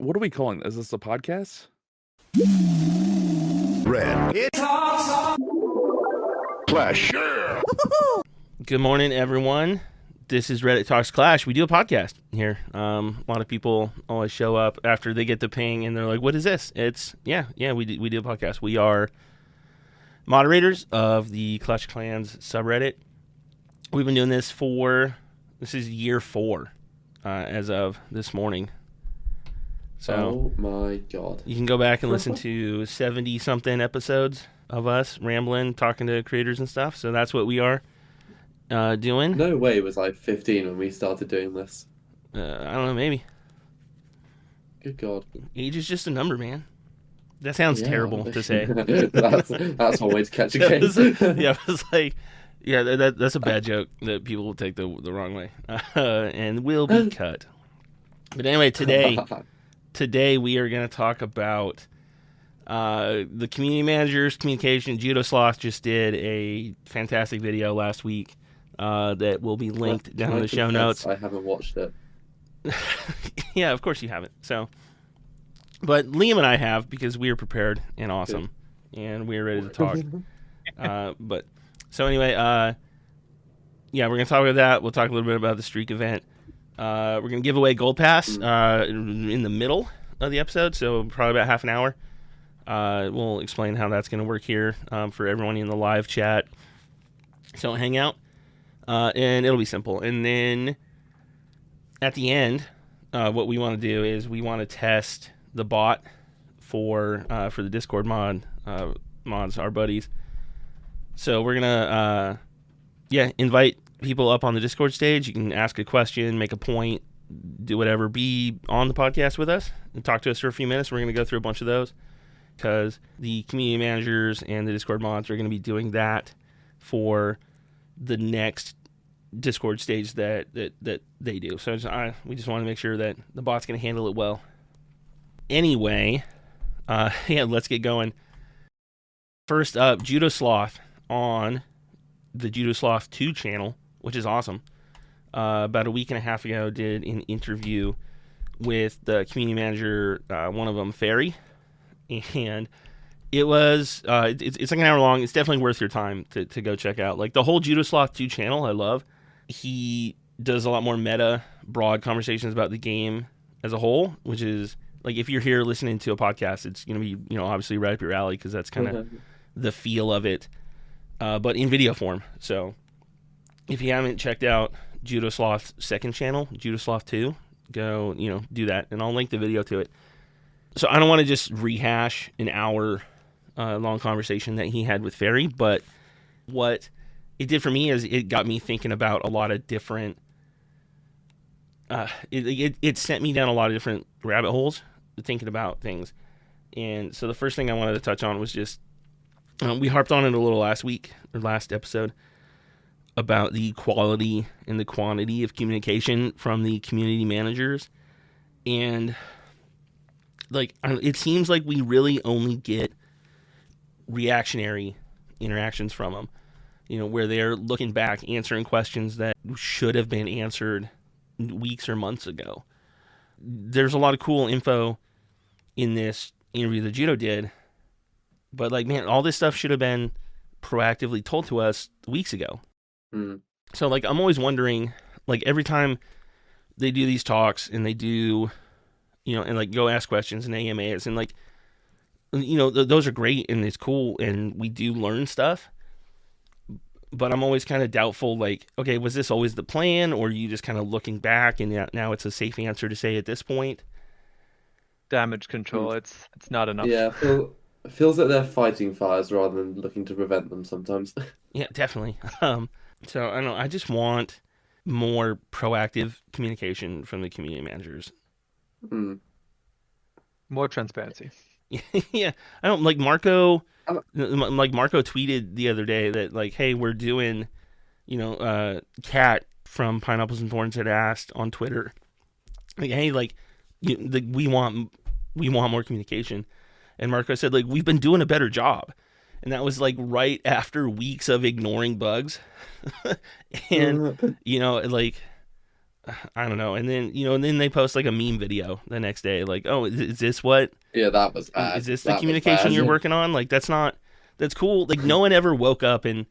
What are we calling this? Is this a podcast? Red. It's Clash. Good morning, everyone. This is Reddit Talks Clash. We do a podcast here. A lot of people always show up after they get the ping and they're like, what is this? It's, we do a podcast. We are moderators of the Clash of Clans subreddit. We've been doing this this is year 4 as of this morning. So, oh my god. You can go back and listen to 70-something episodes of us rambling, talking to creators and stuff. So that's what we are doing. No way it was like 15 when we started doing this. I don't know, maybe. Good god. Age is just a number, man. That sounds terrible to say. that's one way to catch a case. It's like, that's a bad joke that people will take the wrong way. And will be cut. But anyway, Today we are going to talk about the community managers, communication. Judo Sloth just did a fantastic video last week that will be linked down in the show notes. I haven't watched it. Yeah, of course you haven't. But Liam and I have, because we are prepared and awesome, and we are ready to talk. Anyway, we're going to talk about that. We'll talk a little bit about the streak event. We're going to give away Gold Pass in the middle of the episode, so probably about half an hour. We'll explain how that's going to work here for everyone in the live chat. So hang out, and it'll be simple. And then at the end, what we want to do is we want to test the bot for the Discord mods, our buddies. So we're going to invite people up on the Discord stage. You can ask a question, make a point, do whatever, be on the podcast with us and talk to us for a few minutes. We're going to go through a bunch of those because the community managers and the Discord mods are going to be doing that for the next Discord stage that they do. So we just want to make sure that the bot's going to handle it well. Anyway, let's get going. First up, Judo Sloth on the Judo Sloth 2 channel, which is awesome. About a week and a half ago, did an interview with the community manager, one of them, Ferri, and it was it's like an hour long. It's definitely worth your time to go check out. Like the whole Judo Sloth 2 channel, I love. He does a lot more meta, broad conversations about the game as a whole, which is like if you're here listening to a podcast, it's going to be obviously right up your alley because that's kind of the feel of it, but in video form. So if you haven't checked out Judo Sloth's second channel, Judo Sloth 2, go, do that. And I'll link the video to it. So I don't want to just rehash an hour long conversation that he had with Ferri, but what it did for me is it got me thinking about a lot of different, it sent me down a lot of different rabbit holes thinking about things. And so the first thing I wanted to touch on was just, we harped on it a little last episode, about the quality and the quantity of communication from the community managers. And it seems like we really only get reactionary interactions from them, where they're looking back, answering questions that should have been answered weeks or months ago. There's a lot of cool info in this interview that Judo did, but all this stuff should have been proactively told to us weeks ago. So I'm always wondering, every time they do these talks and they do, and go ask questions and AMAs and those are great and it's cool and we do learn stuff, but I'm always kind of doubtful, okay, was this always the plan, or are you just kind of looking back and now it's a safe answer to say at this point? Damage control, it's not enough. Yeah, it feels like they're fighting fires rather than looking to prevent them sometimes. Yeah, definitely. So I don't know. I just want more proactive communication from the community managers. More transparency. Yeah, I don't Marco. Marco tweeted the other day that hey, we're doing, Kat from Pineapples and Thorns had asked on Twitter, hey, we want more communication, and Marco said we've been doing a better job. And that was right after weeks of ignoring bugs. And, I don't know. And then they post like a meme video the next day, like, oh, is this what? Yeah, that was bad. Is this the That was communication bad. you're working on? Like, that's cool. Like, no one ever woke up and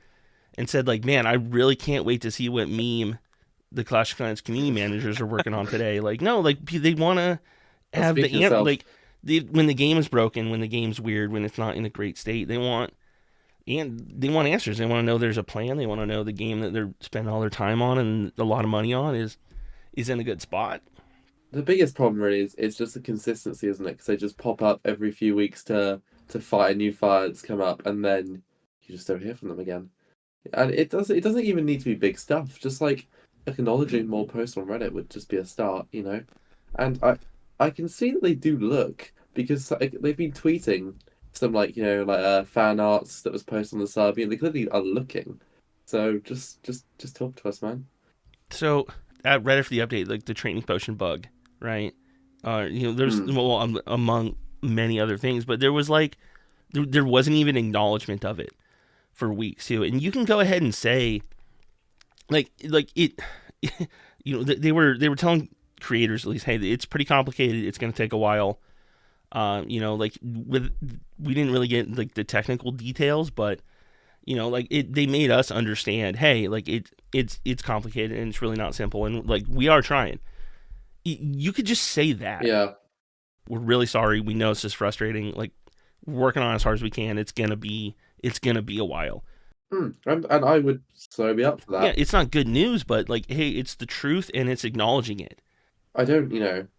said like, man, I really can't wait to see what meme the Clash of Clans community managers are working on today. Like, no, like they want to have Speak for yourself. when the game is broken, when the game's weird, when it's not in a great state, they want answers. They want to know there's a plan. They want to know the game that they're spending all their time on and a lot of money on is in a good spot. The biggest problem really is it's just the consistency, isn't it? Because they just pop up every few weeks to fight a new fire that's come up, and then you just don't hear from them again. And it doesn't even need to be big stuff. Just like acknowledging more posts on Reddit would just be a start, you know. And I can see that they do look, because like, they've been tweeting some fan arts that was posted on the sub. You know, they clearly are looking. So just talk to us, man. So at Reddit for the update, like the training potion bug, right? There's among many other things, but there was like there wasn't even acknowledgement of it for weeks too. And you can go ahead and say, like it, they were telling creators at least, hey, it's pretty complicated. It's going to take a while. We didn't really get like the technical details, but they made us understand, hey, like it's complicated and it's really not simple, and like we are trying. You could just say that. Yeah. We're really sorry. We know it's just frustrating. Like, we're working on it as hard as we can. It's gonna be a while. And I would so be up for that. Yeah, it's not good news, but like, hey, it's the truth and it's acknowledging it. I don't,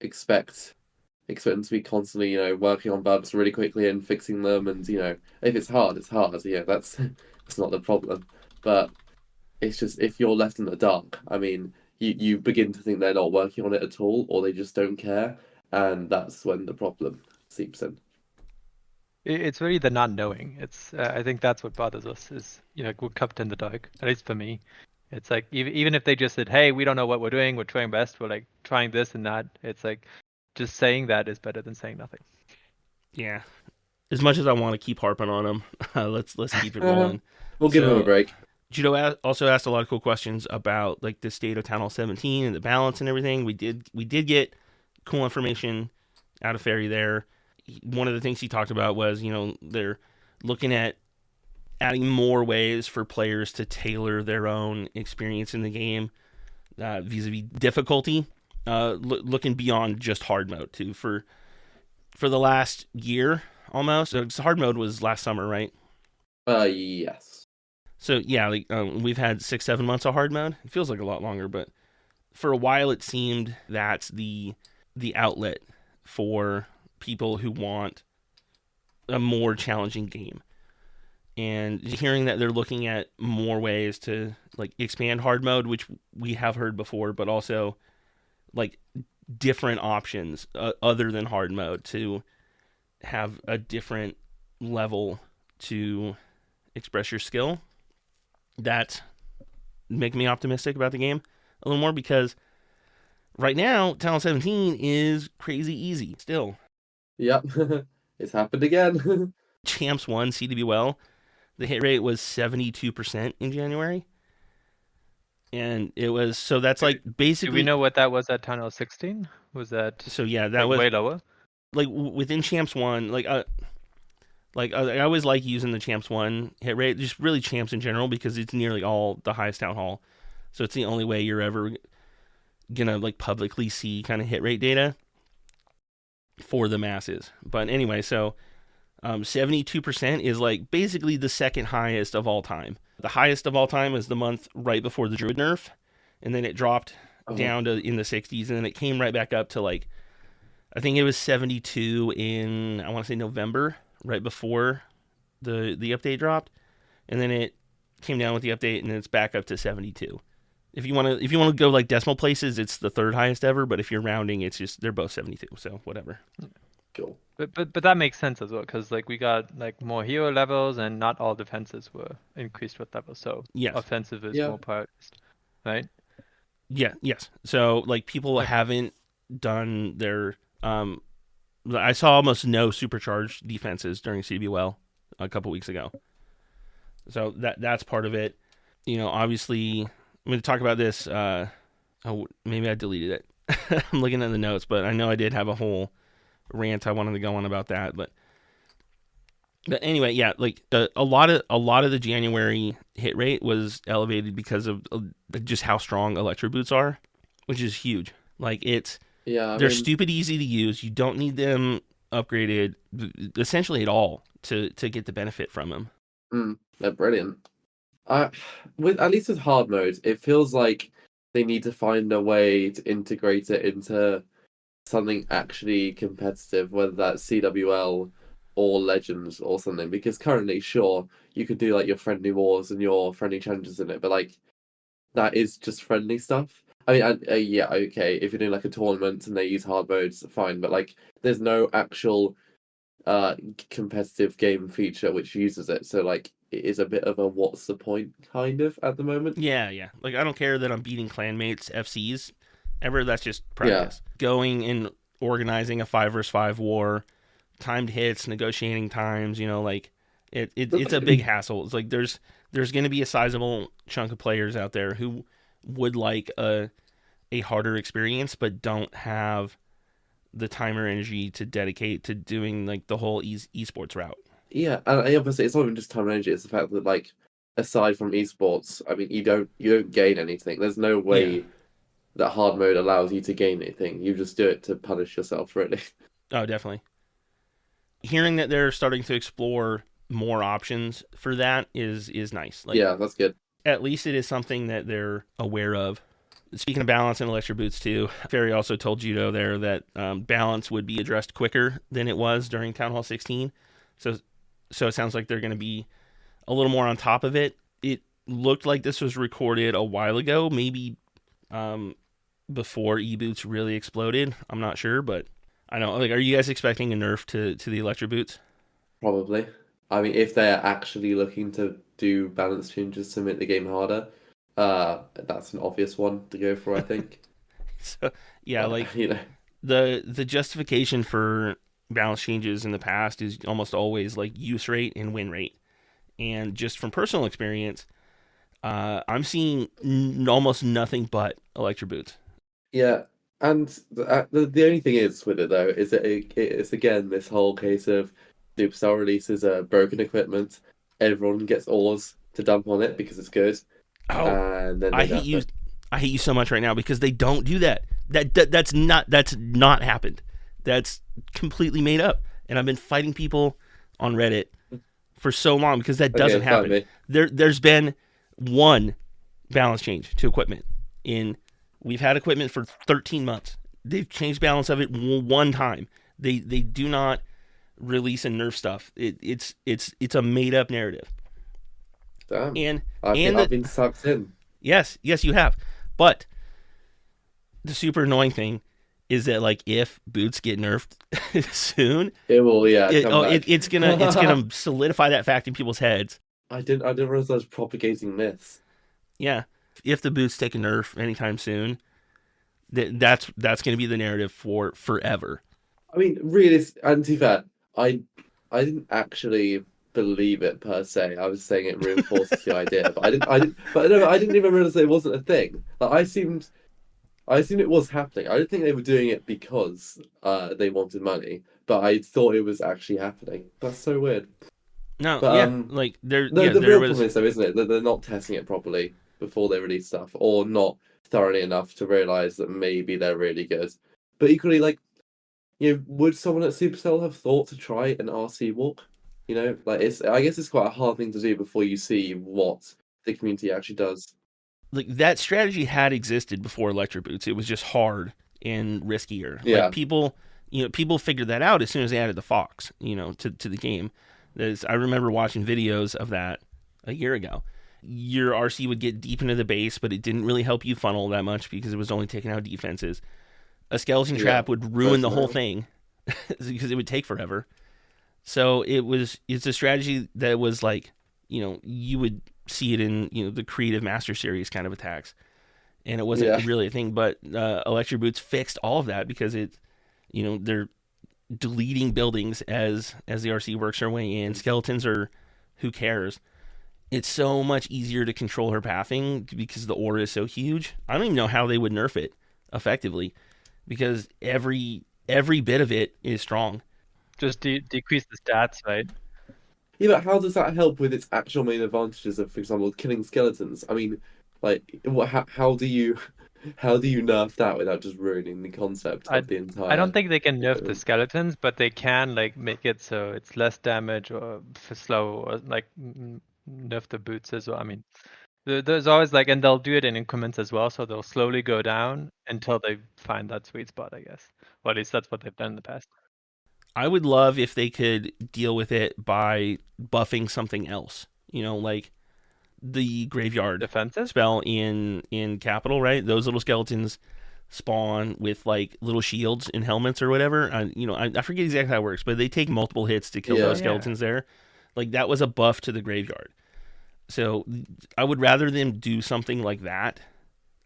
expect them to be constantly, working on bugs really quickly and fixing them. And if it's hard, it's hard. Yeah, that's not the problem. But it's just, if you're left in the dark, I mean, you begin to think they're not working on it at all, or they just don't care, and that's when the problem seeps in. It's really the not knowing. It's I think that's what bothers us is we're kept in the dark. At least for me, it's like even if they just said, hey, we don't know what we're doing, we're trying best, we're like trying this and that. It's like just saying that is better than saying nothing. Yeah. As much as I want to keep harping on them, let's keep it rolling. We'll give them a break. Judo also asked a lot of cool questions about like the state of Town Hall 17 and the balance and everything. We did get cool information out of Ferri there. One of the things he talked about was, they're looking at adding more ways for players to tailor their own experience in the game vis-a-vis difficulty, looking beyond just hard mode too. For the last year almost, so hard mode was last summer, right? Yes. So yeah, we've had 6-7 months of hard mode. It feels like a lot longer, but for a while it seemed that's the outlet for people who want a more challenging game. And hearing that they're looking at more ways to like expand hard mode, which we have heard before, but also like different options other than hard mode to have a different level to express your skill. That make me optimistic about the game a little more, because right now Talent 17 is crazy easy still. Yep. It's happened again. Champs 1 CDB well. The hit rate was 72% in January. And it was, so that's like basically. Do we know what that was at Tunnel 16? Was that so yeah, that was way lower? Like within Champs 1, I always like using the Champs 1 hit rate, just really Champs in general, because it's nearly all the highest Town Hall. So it's the only way you're ever gonna like publicly see kind of hit rate data for the masses. But anyway, so 72% is like basically the second highest of all time. The highest of all time is the month right before the Druid nerf, and then it dropped down to in the 60s, and then it came right back up to like, I think it was 72 in, I want to say November, right before the update dropped, and then it came down with the update, and then it's back up to 72. If you want to go like decimal places, it's the third highest ever, but if you're rounding, it's just they're both 72, so whatever. Cool. But that makes sense as well, because like we got like more hero levels, and not all defenses were increased with levels, so yes. Offensive is more prioritized, right? Yeah, yes. So like people haven't done their I saw almost no supercharged defenses during CBWell a couple weeks ago. So that's part of it. Obviously I'm going to talk about this Oh, maybe I deleted it. I'm looking at the notes, but I know I did have a whole rant I wanted to go on about that. But anyway, yeah, like a lot of the January hit rate was elevated because of just how strong Electro boots are, which is huge. Like they're stupid easy to use. You don't need them upgraded essentially at all to get the benefit from them. They're brilliant. With at least with hard mode, it feels like they need to find a way to integrate it into something actually competitive, whether that's CWL or Legends or something. Because currently, sure, you could do like your friendly wars and your friendly challenges in it, but like that is just friendly stuff. I mean, yeah, okay, if you're doing like a tournament and they use hard modes, fine, but like there's no actual competitive game feature which uses it, so like it is a bit of a what's the point kind of at the moment. Yeah. Like I don't care that I'm beating clanmates FCs ever. That's just practice. Going and organizing a 5 versus 5 war, timed hits, negotiating times. Like it's a big hassle. It's like there's going to be a sizable chunk of players out there who would like a harder experience, but don't have the time or energy to dedicate to doing like the whole esports route. Yeah, and obviously it's not even just time and energy. It's the fact that like aside from esports, I mean, you don't gain anything. There's no way that hard mode allows you to gain anything. You just do it to punish yourself, really. Oh, definitely. Hearing that they're starting to explore more options for that is nice. Like, yeah, that's good. At least it is something that they're aware of. Speaking of balance and Electro boots too, Ferri also told Judo there that balance would be addressed quicker than it was during Town Hall 16. So it sounds like they're going to be a little more on top of it. It looked like this was recorded a while ago, maybe before e-boots really exploded. I'm not sure, but I don't know. Like, are you guys expecting a nerf to the Electro boots? Probably. I mean, if they're actually looking to do balance changes to make the game harder, that's an obvious one to go for, I think. So yeah, the justification for balance changes in the past is almost always like use rate and win rate. And just from personal experience, I'm seeing almost nothing but Electro boots. Yeah, and the only thing is with it though is that it's again this whole case of Supercell releases broken equipment, everyone gets ores to dump on it because it's good. Oh, and then I hate you so much right now because they don't do that. That's not happened. That's completely made up. And I've been fighting people on Reddit for so long because that doesn't happen. There's been one balance change to equipment. We've had equipment for 13 months. They've changed balance of it one time. They do not release and nerf stuff. It's a made up narrative. Damn. And I've been sucked in. Yes, you have. But the super annoying thing is that like if boots get nerfed soon, it will. It's gonna solidify that fact in people's heads. I didn't realize I was propagating myths. Yeah, if the boots take a nerf anytime soon, that's gonna be the narrative for forever. I mean, really, and to be fair, I didn't actually believe it per se. I was saying it reinforces the idea, but I didn't even realize it wasn't a thing. Like I assumed it was happening. I didn't think they were doing it because they wanted money, but I thought it was actually happening. That's so weird. No, but, like the real problem is though, isn't it, that they're not testing it properly before they release stuff, or not thoroughly enough to realize that maybe they're really good. But equally, like, would someone at Supercell have thought to try an RC walk? Like I guess it's quite a hard thing to do before you see what the community actually does. Like that strategy had existed before Electro boots. It was just hard and riskier. Yeah. Like people figured that out as soon as they added the Fox, to the game. I remember watching videos of that a year ago. Your RC would get deep into the base, but it didn't really help you funnel that much because it was only taking out defenses. A skeleton trap would ruin the whole thing because it would take forever. So it's a strategy that was like, you would see it in, the Creative Master Series kind of attacks. And it wasn't really a thing, but Electro Boots fixed all of that because they're deleting buildings as the RC works their way in. Skeletons are, who cares? it's so much easier to control her pathing because the aura is so huge. I don't even know how they would nerf it effectively, because every bit of it is strong. Just decrease the stats, right? Yeah, but how does that help with its actual main advantages of, for example, killing skeletons? I mean, like, how do you nerf that without just ruining the concept of the entire? I don't think they can nerf the game? skeletons, but they can like make it so it's less damage or slow, or like nerf the boots as well. I mean, there's always like, and they'll do it in increments as well, so they'll slowly go down until they find that sweet spot, I guess. Or at least that's what they've done in the past. I would love if they could deal with it by buffing something else. Like the graveyard Defensive? spell in Capital, right? Those little skeletons spawn with like little shields and helmets or whatever. I forget exactly how it works, but they take multiple hits to kill those skeletons there. Like that was a buff to the graveyard. So I would rather them do something like that,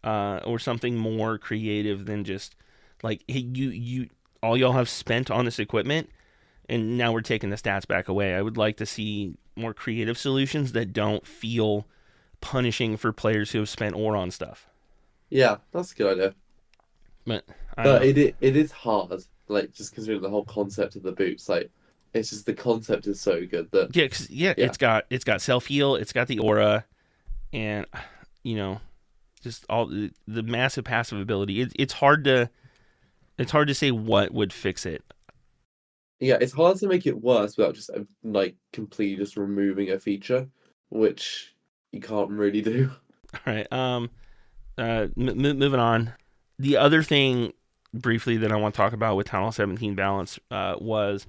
or something more creative than just like, hey, you all y'all have spent on this equipment, and now we're taking the stats back away. I would like to see more creative solutions that don't feel punishing for players who have spent ore on stuff. Yeah, that's a good idea. But it is hard, like, just considering the whole concept of the boots. Like, it's just the concept is so good that it's got self heal, it's got the aura, and just all the massive passive ability. It's hard to say what would fix it. Yeah, it's hard to make it worse without just like completely just removing a feature, which you can't really do. All right. Moving on. The other thing, briefly, that I want to talk about with Town Hall 17 balance was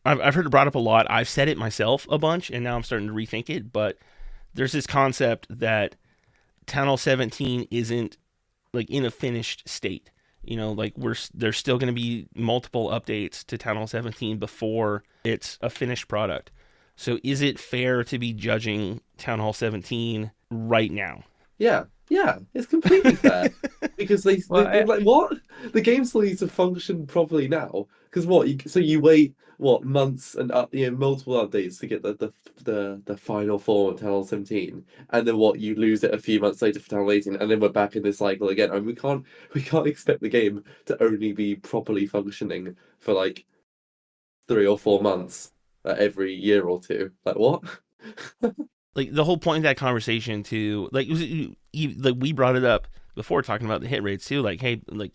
I've heard it brought up a lot. I've said it myself a bunch, and now I'm starting to rethink it. But there's this concept that Town Hall 17 isn't like in a finished state. Like there's still going to be multiple updates to Town Hall 17 before it's a finished product. So is it fair to be judging Town Hall 17 right now? Yeah, it's completely fair because they like what the game still needs to function properly now. Because you wait months and multiple updates to get the final form of Town Hall 17, and then you lose it a few months later for Town Hall 18, and then we're back in this cycle again. And we can't expect the game to only be properly functioning for like 3 or 4 months every year or two. Like what? Like the whole point of that conversation too, like we brought it up before talking about the hit rates too. Like, hey, like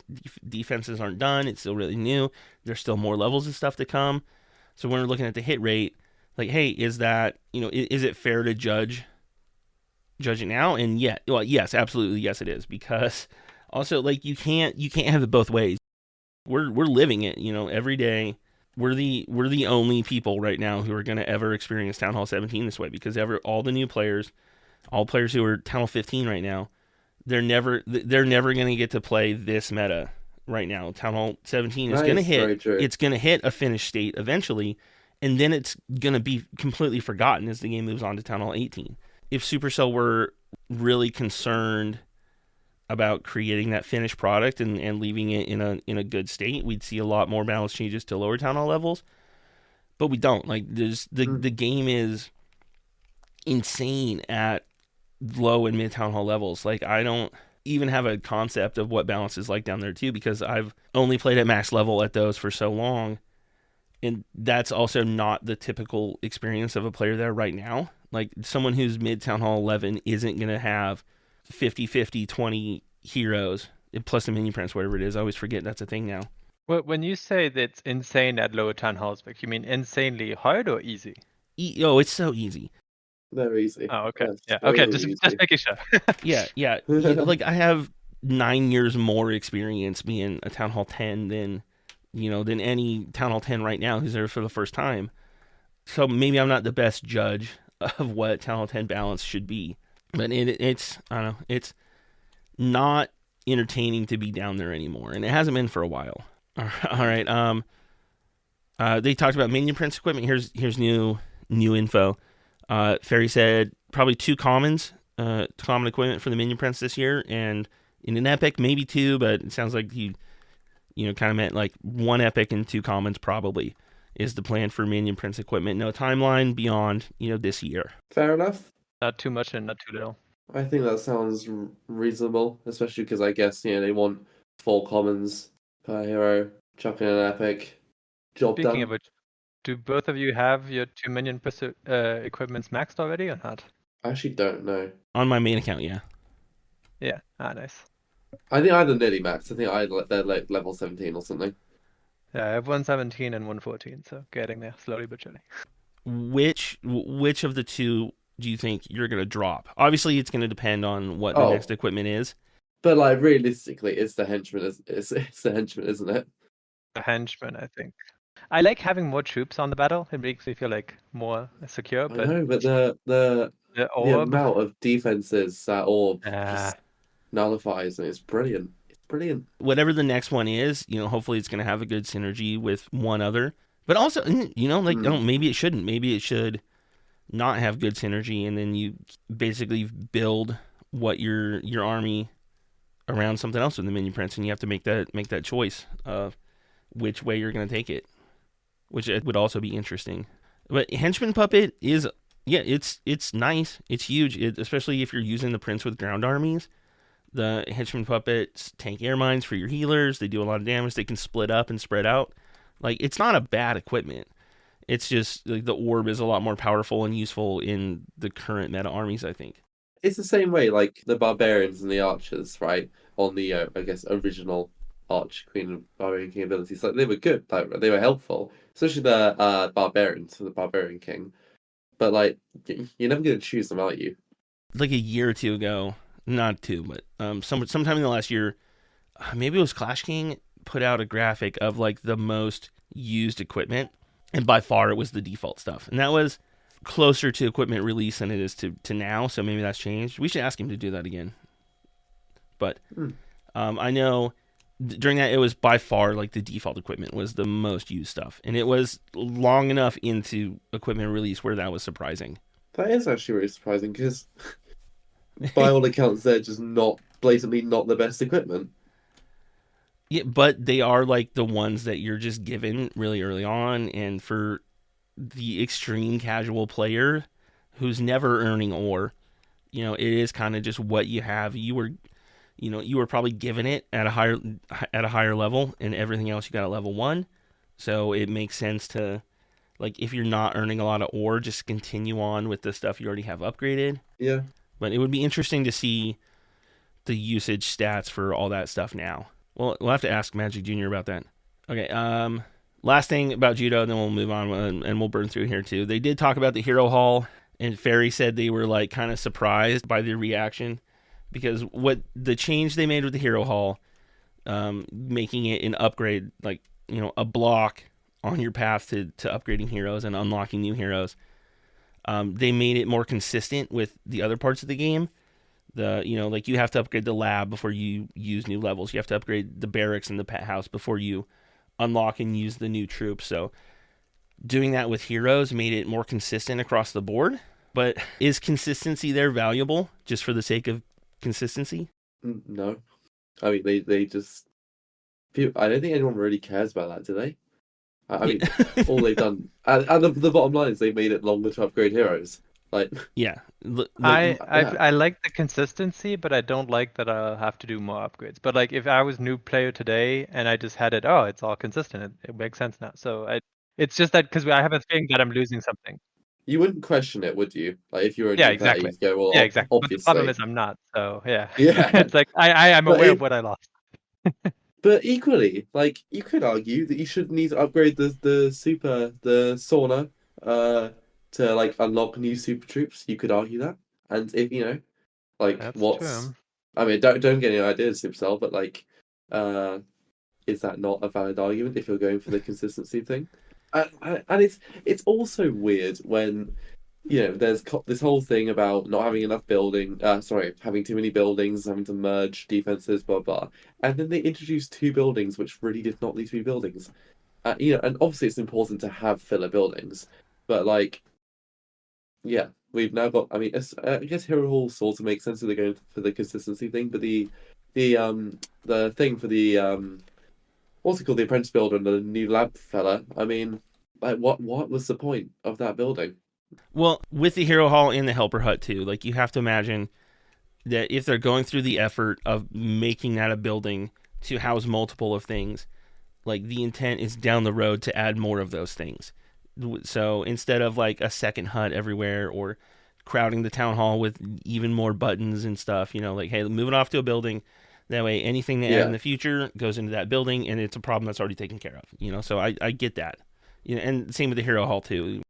defenses aren't done; it's still really new. There's still more levels of stuff to come. So when we're looking at the hit rate, like, hey, is that is it fair to judge it now? And yes, absolutely, yes, it is, because also like you can't have it both ways. We're living it, every day. We're the only people right now who are going to ever experience Town Hall 17 this way, because all the new players, all players who are Town Hall 15 right now, they're never going to get to play this meta right now. Town Hall 17 is going to hit. It's going to hit a finished state eventually, and then it's going to be completely forgotten as the game moves on to Town Hall 18. If Supercell were really concerned about creating that finished product and leaving it in a good state, we'd see a lot more balance changes to lower Town Hall levels. But we don't. Like the game is insane at low and mid Town Hall levels. Like I don't even have a concept of what balance is like down there too, because I've only played at max level at those for so long. And that's also not the typical experience of a player there right now. Like someone who's mid Town Hall 11 isn't going to have 50, 20 heroes plus the minion prince, whatever it is. I always forget that's a thing now. Well, when you say that it's insane at lower Town Hall specs, you mean insanely hard or easy? It's so easy. Very easy. Oh, okay. Yes, Yeah. Okay. easy. Just making sure. Yeah. Like I have 9 years more experience being a Town Hall 10 than any Town Hall 10 right now who's there for the first time. So maybe I'm not the best judge of what Town Hall 10 balance should be. But it's I don't know, it's not entertaining to be down there anymore, and it hasn't been for a while. All right. They talked about Minion Prince equipment. Here's new info. Ferri said probably 2 common equipment for the Minion Prince this year, and in an epic maybe 2, but it sounds like he kind of meant like 1 epic and 2 commons probably is the plan for Minion Prince equipment. No timeline beyond this year. Fair enough. Not too much and not too little. I think that sounds reasonable, especially because I guess they want 4 commons per hero, chuck in an epic, job Speaking done. of which, do both of you have your 2 minion equipments maxed already or not? I actually don't know. On my main account, yeah. Yeah. Nice. I think I had them nearly maxed. I think they're like level 17 or something. Yeah, I have 117 and 114, so getting there slowly but surely. Which of the two do you think you're gonna drop? Obviously, it's gonna depend on what the next equipment is. But like realistically, it's the henchman. It's the henchman, isn't it? The henchman, I think. I like having more troops on the battle. It makes me feel like more secure. I But know, but the orb, amount of defenses that orb Ah. just nullifies, and it's brilliant. It's brilliant. Whatever the next one is, hopefully it's gonna have a good synergy with one other. But also, maybe it shouldn't. Maybe it should not have good synergy, and then you basically build what your army around something else with the minion prince, and you have to make that choice of which way you're going to take it, which would also be interesting. But henchman puppet is, it's nice, it's huge, especially if you're using the prince with ground armies. The henchman puppets tank air mines for your healers. They do a lot of damage. They can split up and spread out. Like, it's not a bad equipment. It's just like the orb is a lot more powerful and useful in the current meta armies, I think. It's the same way, like the barbarians and the archers, right? On the I guess original Arch Queen and Barbarian King abilities, like they were good, like they were helpful, especially the barbarians, the Barbarian King. But like, you're never gonna choose them, are you? Like a year or two ago, not two, but sometime in the last year, maybe it was Clash King put out a graphic of like the most used equipment, and by far it was the default stuff, and that was closer to equipment release than it is to now, so maybe that's changed. We should ask him to do that again. But I know during that, it was by far like the default equipment was the most used stuff, and it was long enough into equipment release where that was surprising. That is actually really surprising, because by all accounts they're just not blatantly not the best equipment. Yeah, but they are like the ones that you're just given really early on, and for the extreme casual player who's never earning ore, it is kind of just what you have. You were probably given it at a higher level, and everything else you got at level 1. So it makes sense to, like, if you're not earning a lot of ore, just continue on with the stuff you already have upgraded. Yeah. But it would be interesting to see the usage stats for all that stuff now. Well, we'll have to ask Magic Jr. about that. Okay, last thing about Judo, then we'll move on, and we'll burn through here too. They did talk about the Hero Hall, and Ferri said they were like kind of surprised by the reaction, because what the change they made with the Hero Hall, making it an upgrade, like, a block on your path to upgrading heroes and unlocking new heroes. They made it more consistent with the other parts of the game. Like you have to upgrade the lab before you use new levels. You have to upgrade the barracks and the pet house before you unlock and use the new troops. So doing that with heroes made it more consistent across the board. But is consistency there valuable just for the sake of consistency? No. I mean, they just... I don't think anyone really cares about that, do they? I mean, all they've done... And the bottom line is they made it longer to upgrade heroes. Like, yeah. I like the consistency, but I don't like that I'll have to do more upgrades. But like, if I was new player today and I just had it, it's all consistent. It makes sense now. So it's just that because I have a feeling that I'm losing something. You wouldn't question it, would you? Like, if you were a Yeah, new player, exactly. you'd go, well, Yeah, exactly. obviously. But the problem is I'm not. So yeah. Yeah. It's like I'm But aware of what I lost. But equally, like, you could argue that you should need to upgrade the sauna to like unlock new super troops. You could argue that, and if like, That's what's true. I mean, don't get any ideas, Supercell, but like, is that not a valid argument if you're going for the consistency thing? And it's also weird when there's this whole thing about not having enough having too many buildings, having to merge defenses, blah blah, and then they introduced 2 buildings which really did not need to be buildings. And obviously it's important to have filler buildings, but like, yeah, we've now got. I mean, I guess Hero Hall sort of makes sense if they're going for the consistency thing, but the thing for the what's it called, the apprentice builder and the new lab fella. I mean, like, what was the point of that building? Well, with the hero hall and the helper hut too, like you have to imagine that if they're going through the effort of making that a building to house multiple of things, like the intent is down the road to add more of those things. So instead of like a second hut everywhere or crowding the town hall with even more buttons and stuff, like, hey, move it off to a building. That way anything they add in the future goes into that building and it's a problem that's already taken care of, so I get that. And same with the hero hall too.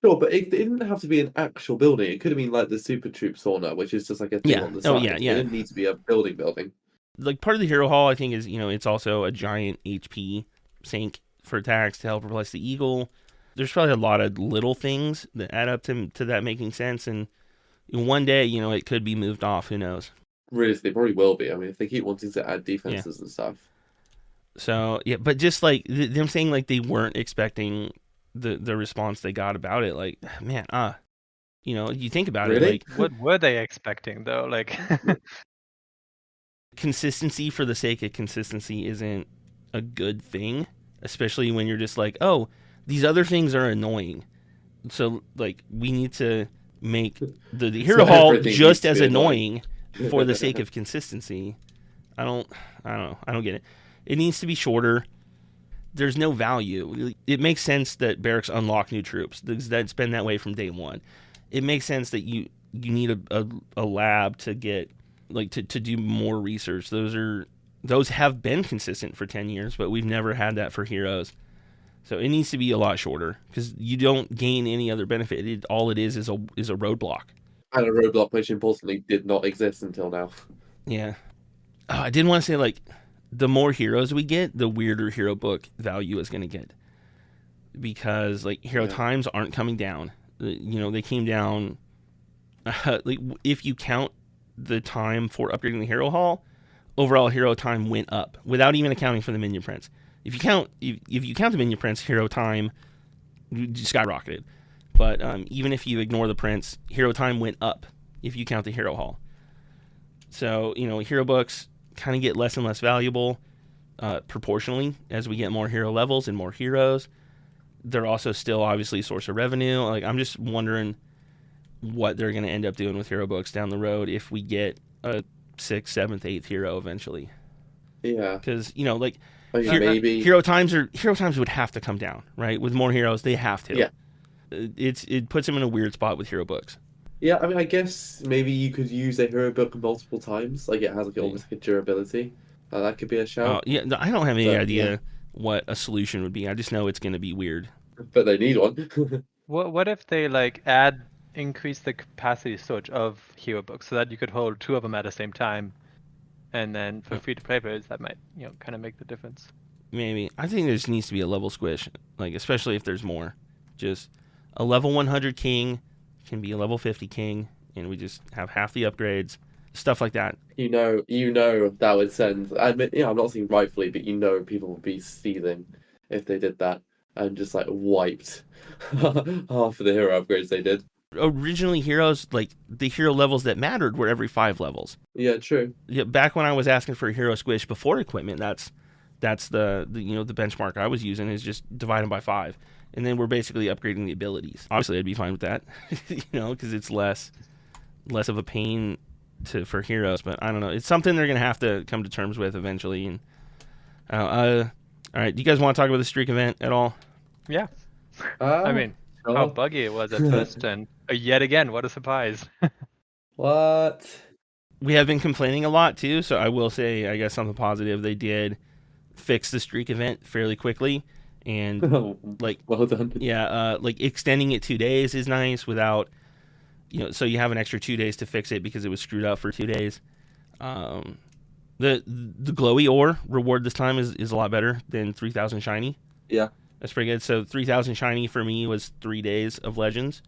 Sure, but it didn't have to be an actual building. It could have been like the Super Troop sauna, which is just like a thing on the side. Yeah. It didn't need to be a building. Like part of the hero hall, I think, is it's also a giant HP sink for attacks to help replace the eagle. There's probably a lot of little things that add up to that making sense, and one day, it could be moved off. Who knows? Realistically, it probably will be. I mean, if they keep wanting to add defenses and stuff. So yeah, but just like them saying like they weren't expecting the response they got about it, like, man, you think about it, like, what were they expecting though? Like, consistency for the sake of consistency isn't a good thing, especially when you're just like, oh, these other things are annoying, so like we need to make the hero hall just as annoying for the sake of consistency. I don't get it. It needs to be shorter. There's no value. It makes sense that barracks unlock new troops. That's been that way from day one. It makes sense that you need a lab to get to do more research. Those have been consistent for 10 years, but we've never had that for heroes. So it needs to be a lot shorter because you don't gain any other benefit. All it is a roadblock. And a roadblock which importantly did not exist until now. Yeah. Oh, I did want to say, like, the more heroes we get, the weirder hero book value is going to get. Because, like, hero times aren't coming down. They came down. Like, if you count the time for upgrading the hero hall, overall hero time went up without even accounting for the minion prints. If you count the minion prints, hero time skyrocketed. But even if you ignore the prints, hero time went up if you count the hero hall. So, hero books kind of get less and less valuable proportionally as we get more hero levels and more heroes. They're also still obviously a source of revenue. Like, I'm just wondering what they're going to end up doing with hero books down the road if we get a 6th, 7th, 8th hero eventually. Yeah. Because, maybe hero times would have to come down, right? With more heroes, they have to. Yeah. It puts them in a weird spot with hero books. Yeah, I mean, I guess maybe you could use a hero book multiple times. Like, it has almost like a durability. That could be a shout. Yeah, I don't have any idea what a solution would be. I just know it's going to be weird. But they need one. what if they increase the capacity storage of hero books so that you could hold 2 of them at the same time, and then for free-to-play players that might kind of make the difference. Maybe. I think there just needs to be a level squish, like, especially if there's more. Just a level 100 king can be a level 50 king, and we just have half the upgrades, stuff like that. That would send. I'm not saying rightfully, but people would be seething if they did that and just like wiped half of the hero upgrades they did. Originally, heroes, like, the hero levels that mattered were every 5 levels. Yeah, true. Yeah, back when I was asking for a hero squish before equipment, that's the benchmark I was using, is just divided by 5. And then we're basically upgrading the abilities. Obviously, I'd be fine with that, because it's less of a pain for heroes. But I don't know. It's something they're going to have to come to terms with eventually. And all right, do you guys want to talk about the streak event at all? Yeah. I mean, how buggy it was at first, and yet again, what a surprise. What? We have been complaining a lot, too, so I will say, I guess, something positive. They did fix the streak event fairly quickly. And well done. Yeah, extending it 2 days is nice without, so you have an extra 2 days to fix it because it was screwed up for 2 days. The glowy ore reward this time is a lot better than 3,000 shiny. Yeah, that's pretty good. So 3,000 shiny for me was 3 days of legends.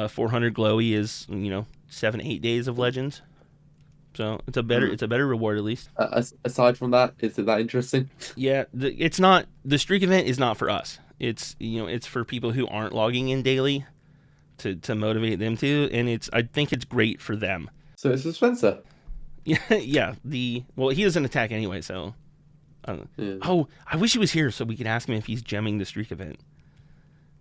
400 glowy is 7-8 days of legends. So it's a better reward at least. Aside from that, is it that interesting? Yeah, it's not. The streak event is not for us. It's it's for people who aren't logging in daily, to motivate them to, and I think it's great for them. So it's a Spencer. Yeah. He doesn't attack anyway, so. Oh, I wish he was here so we could ask him if he's gemming the streak event,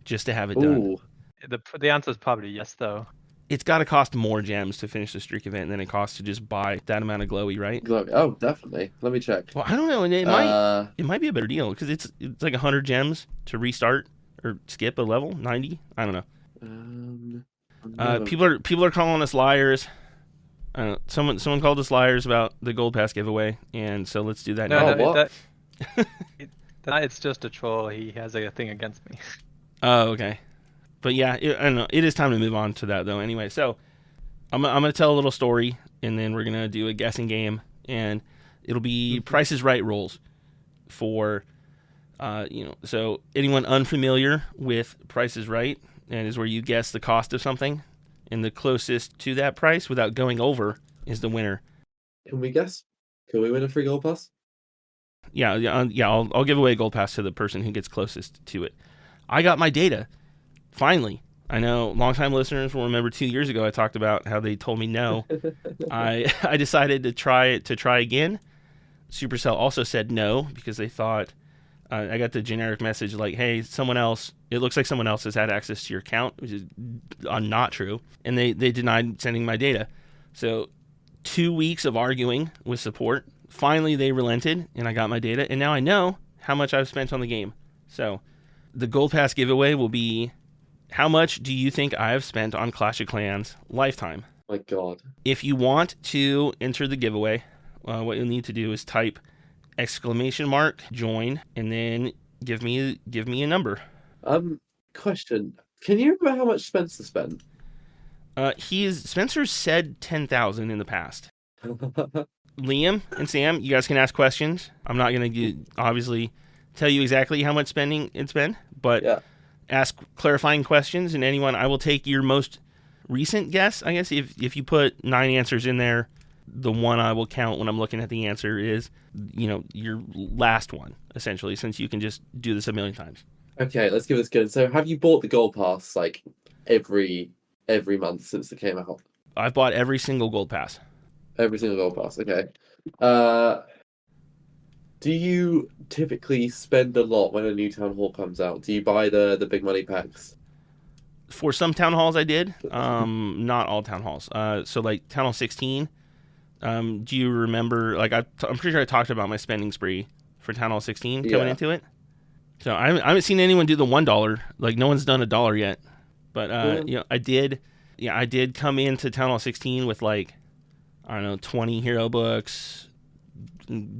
just to have it done. The answer is probably yes, though. It's got to cost more gems to finish the streak event than it costs to just buy that amount of glowy, right? Oh, definitely. Let me check. Well, I don't know. And it might be a better deal because it's like 100 gems to restart or skip a level. 90. I don't know. People are calling us liars. I don't know. Someone called us liars about the gold pass giveaway, and so let's do that now. what? It's just a troll. He has a thing against me. Oh, okay. But yeah, I don't know. It is time to move on to that, though. Anyway, so I'm going to tell a little story, and then we're going to do a guessing game, and it'll be Price is Right rules for, so anyone unfamiliar with Price is Right, and is where you guess the cost of something, and the closest to that price without going over is the winner. Can we guess? Can we win a free gold pass? Yeah. I'll give away a gold pass to the person who gets closest to it. I got my data. Finally. I know longtime listeners will remember 2 years ago I talked about how they told me no. I decided to try again. Supercell also said no because they thought I got the generic message like, hey, it looks like someone else has had access to your account, which is not true. And they denied sending my data. So 2 weeks of arguing with support. Finally, they relented and I got my data. And now I know how much I've spent on the game. So the Gold Pass giveaway will be, how much do you think I have spent on Clash of Clans lifetime? My God. If you want to enter the giveaway, what you'll need to do is type !join and then give me a number. Question. Can you remember how much Spencer spent? Spencer said 10,000 in the past. Liam and Sam, you guys can ask questions. I'm not going to obviously tell you exactly how much spending it's been, but yeah. Ask clarifying questions, and anyone, I will take your most recent guess. I guess if you put 9 answers in there, the one I will count when I'm looking at the answer is, your last one, essentially, since you can just do this a million times. Okay, let's give this a go. So have you bought the gold pass like every month since it came out? I've bought every single gold pass. Every single gold pass, okay. Do you typically spend a lot when a new town hall comes out? Do you buy the big money packs? For some town halls I did, not all town halls. So like Town Hall 16, do you remember, like I'm pretty sure I talked about my spending spree for Town Hall 16 coming into it. So I haven't seen anyone do the $1, like no one's done $1 yet. But I did come into Town Hall 16 with like, I don't know, 20 hero books,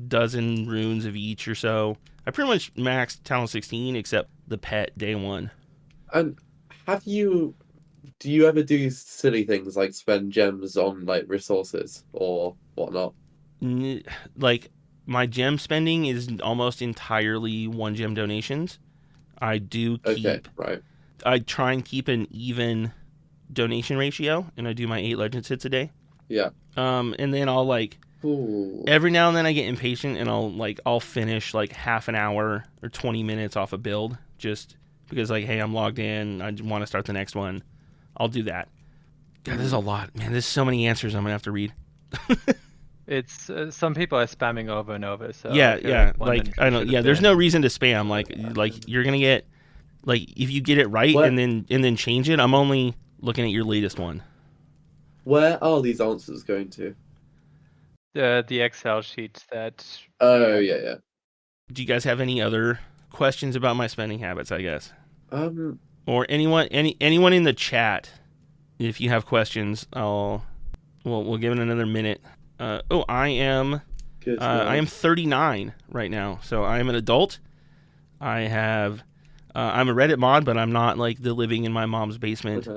dozen runes of each or so. I pretty much maxed Town Hall 16 except the pet day one. And do you ever do silly things like spend gems on like resources or whatnot? Like my gem spending is almost entirely 1 gem donations. I do keep. Okay, right. I try and keep an even donation ratio, and I do my 8 Legends hits a day. Yeah. And then I'll like. Ooh. Every now and then I get impatient and I'll finish like half an hour or 20 minutes off a build just because like, hey, I'm logged in, I want to start the next one. I'll do that. God, there's a lot, man. There's so many answers I'm gonna have to read. It's some people are spamming over and over. So yeah. Like I know. Yeah, there's no reason to spam. Like you're gonna get like if you get it right and then change it. I'm only looking at your latest one. Where are these answers going to? The Excel sheets that. Oh yeah. Do you guys have any other questions about my spending habits? I guess. Or anyone in the chat, if you have questions, we'll give it another minute. I am 39 right now, so I am an adult. I'm a Reddit mod, but I'm not like the living in my mom's basement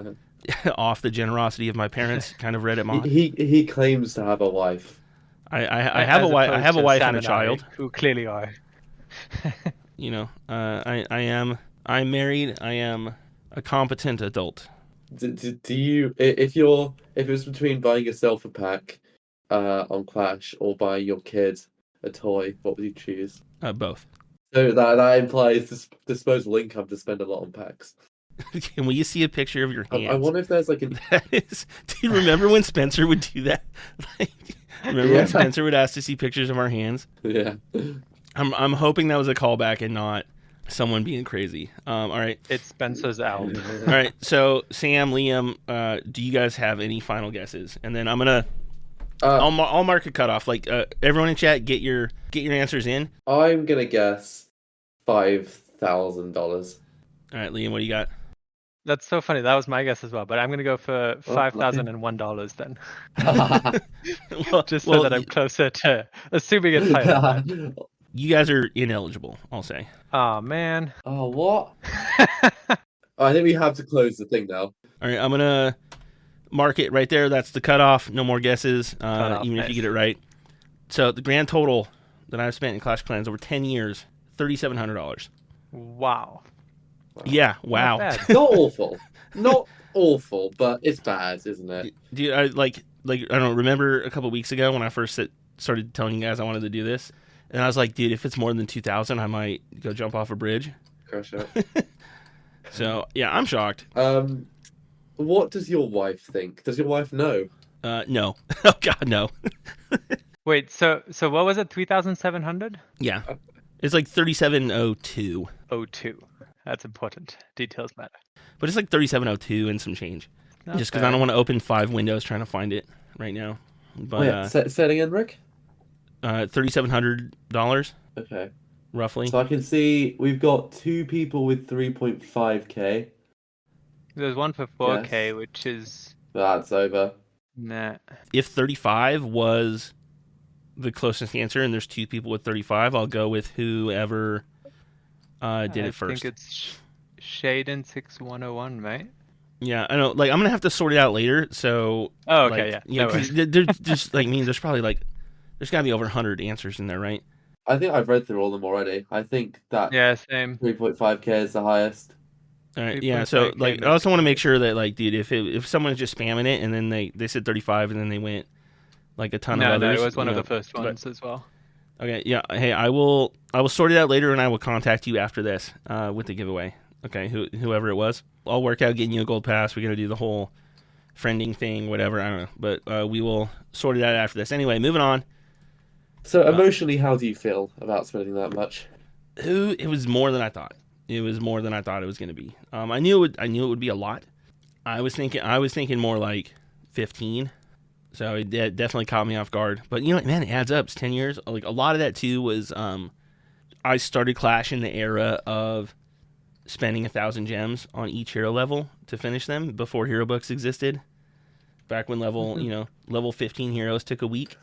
off the generosity of my parents kind of Reddit mod. He claims to have a wife. I have a wife. I have a wife and a child who clearly are. I'm married. I am a competent adult. Do you, if it was between buying yourself a pack on Clash or buying your kid a toy, what would you choose? Both. So that implies disposable income to spend a lot on packs. Can we see a picture of your hands? I wonder if there's like an. Do you remember when Spencer would do that? Remember when Spencer would ask to see pictures of our hands? Yeah. I'm hoping that was a callback and not Someone being crazy. All right. It's Spencer's out. All right. So Sam, Liam, do you guys have any final guesses? And then I'm gonna I'll mark a cutoff. Like everyone in chat, get your answers in. I'm gonna guess $5,000. All right, Liam, what do you got? That's so funny. That was my guess as well, but I'm gonna go for $5,001 then. Just so that I'm closer to assuming it's higher than that. You guys are ineligible, I'll say. Oh man. Oh, what? I think we have to close the thing now. All right, I'm gonna mark it right there. That's the cutoff. No more guesses, even if you get it right. So the grand total that I've spent in Clash of Clans over 10 years, $3,700. Wow. Yeah, wow. Not Not awful. Not awful, but it's bad, isn't it? Dude, I don't remember a couple weeks ago when I first started telling you guys I wanted to do this, and I was like, dude, if it's more than 2,000, I might go jump off a bridge. Crash out. So yeah, I'm shocked. What does your wife think? Does your wife know? No. Oh God, no. Wait, so what was it? 3,700? Yeah, it's like 3702. 02. That's important. Details matter. But it's like 3702 and some change. Not Just because I bad. don't want to open 5 windows trying to find it right now. But Say it again, Rick. $3,700 Okay. roughly. So I can see we've got 2 people with 3.5k. There's one for 4K, Yes. which is That's over. nah. If 35 was the closest answer, and there's 2 people with 35, I'll go with whoever did it first. I think it's Shaden 6101, right? Yeah, I know. Like, I'm gonna have to sort it out later. So. Oh, okay, like, yeah. No 'cause worries. there's just like there's probably there's gotta be over 100 answers in there, right? I think I've read through all of them already. I think that Yeah, same. 3.5k is the highest. All right, yeah. So 3.5K like, I also want to make sure that like, dude, if someone's just spamming it and then they said 35 and then they went like a ton of No, others. it was one you of know, the first but- ones as well. Okay, yeah. Hey, I will sort it out later, and I will contact you after this with the giveaway. Okay, whoever it was, I'll work out getting you a gold pass. We're gonna do the whole friending thing, whatever. I don't know, but we will sort it out after this. Anyway, moving on. So emotionally, how do you feel about spending that much? It was more than I thought. It was more than I thought it was gonna be. I knew it would be a lot. I was thinking more like 15. So it definitely caught me off guard. But you know, man, it adds up. It's 10 years. Like a lot of that too was I started Clash in the era of spending 1,000 gems on each hero level to finish them before hero books existed. Back when level 15 heroes took a week.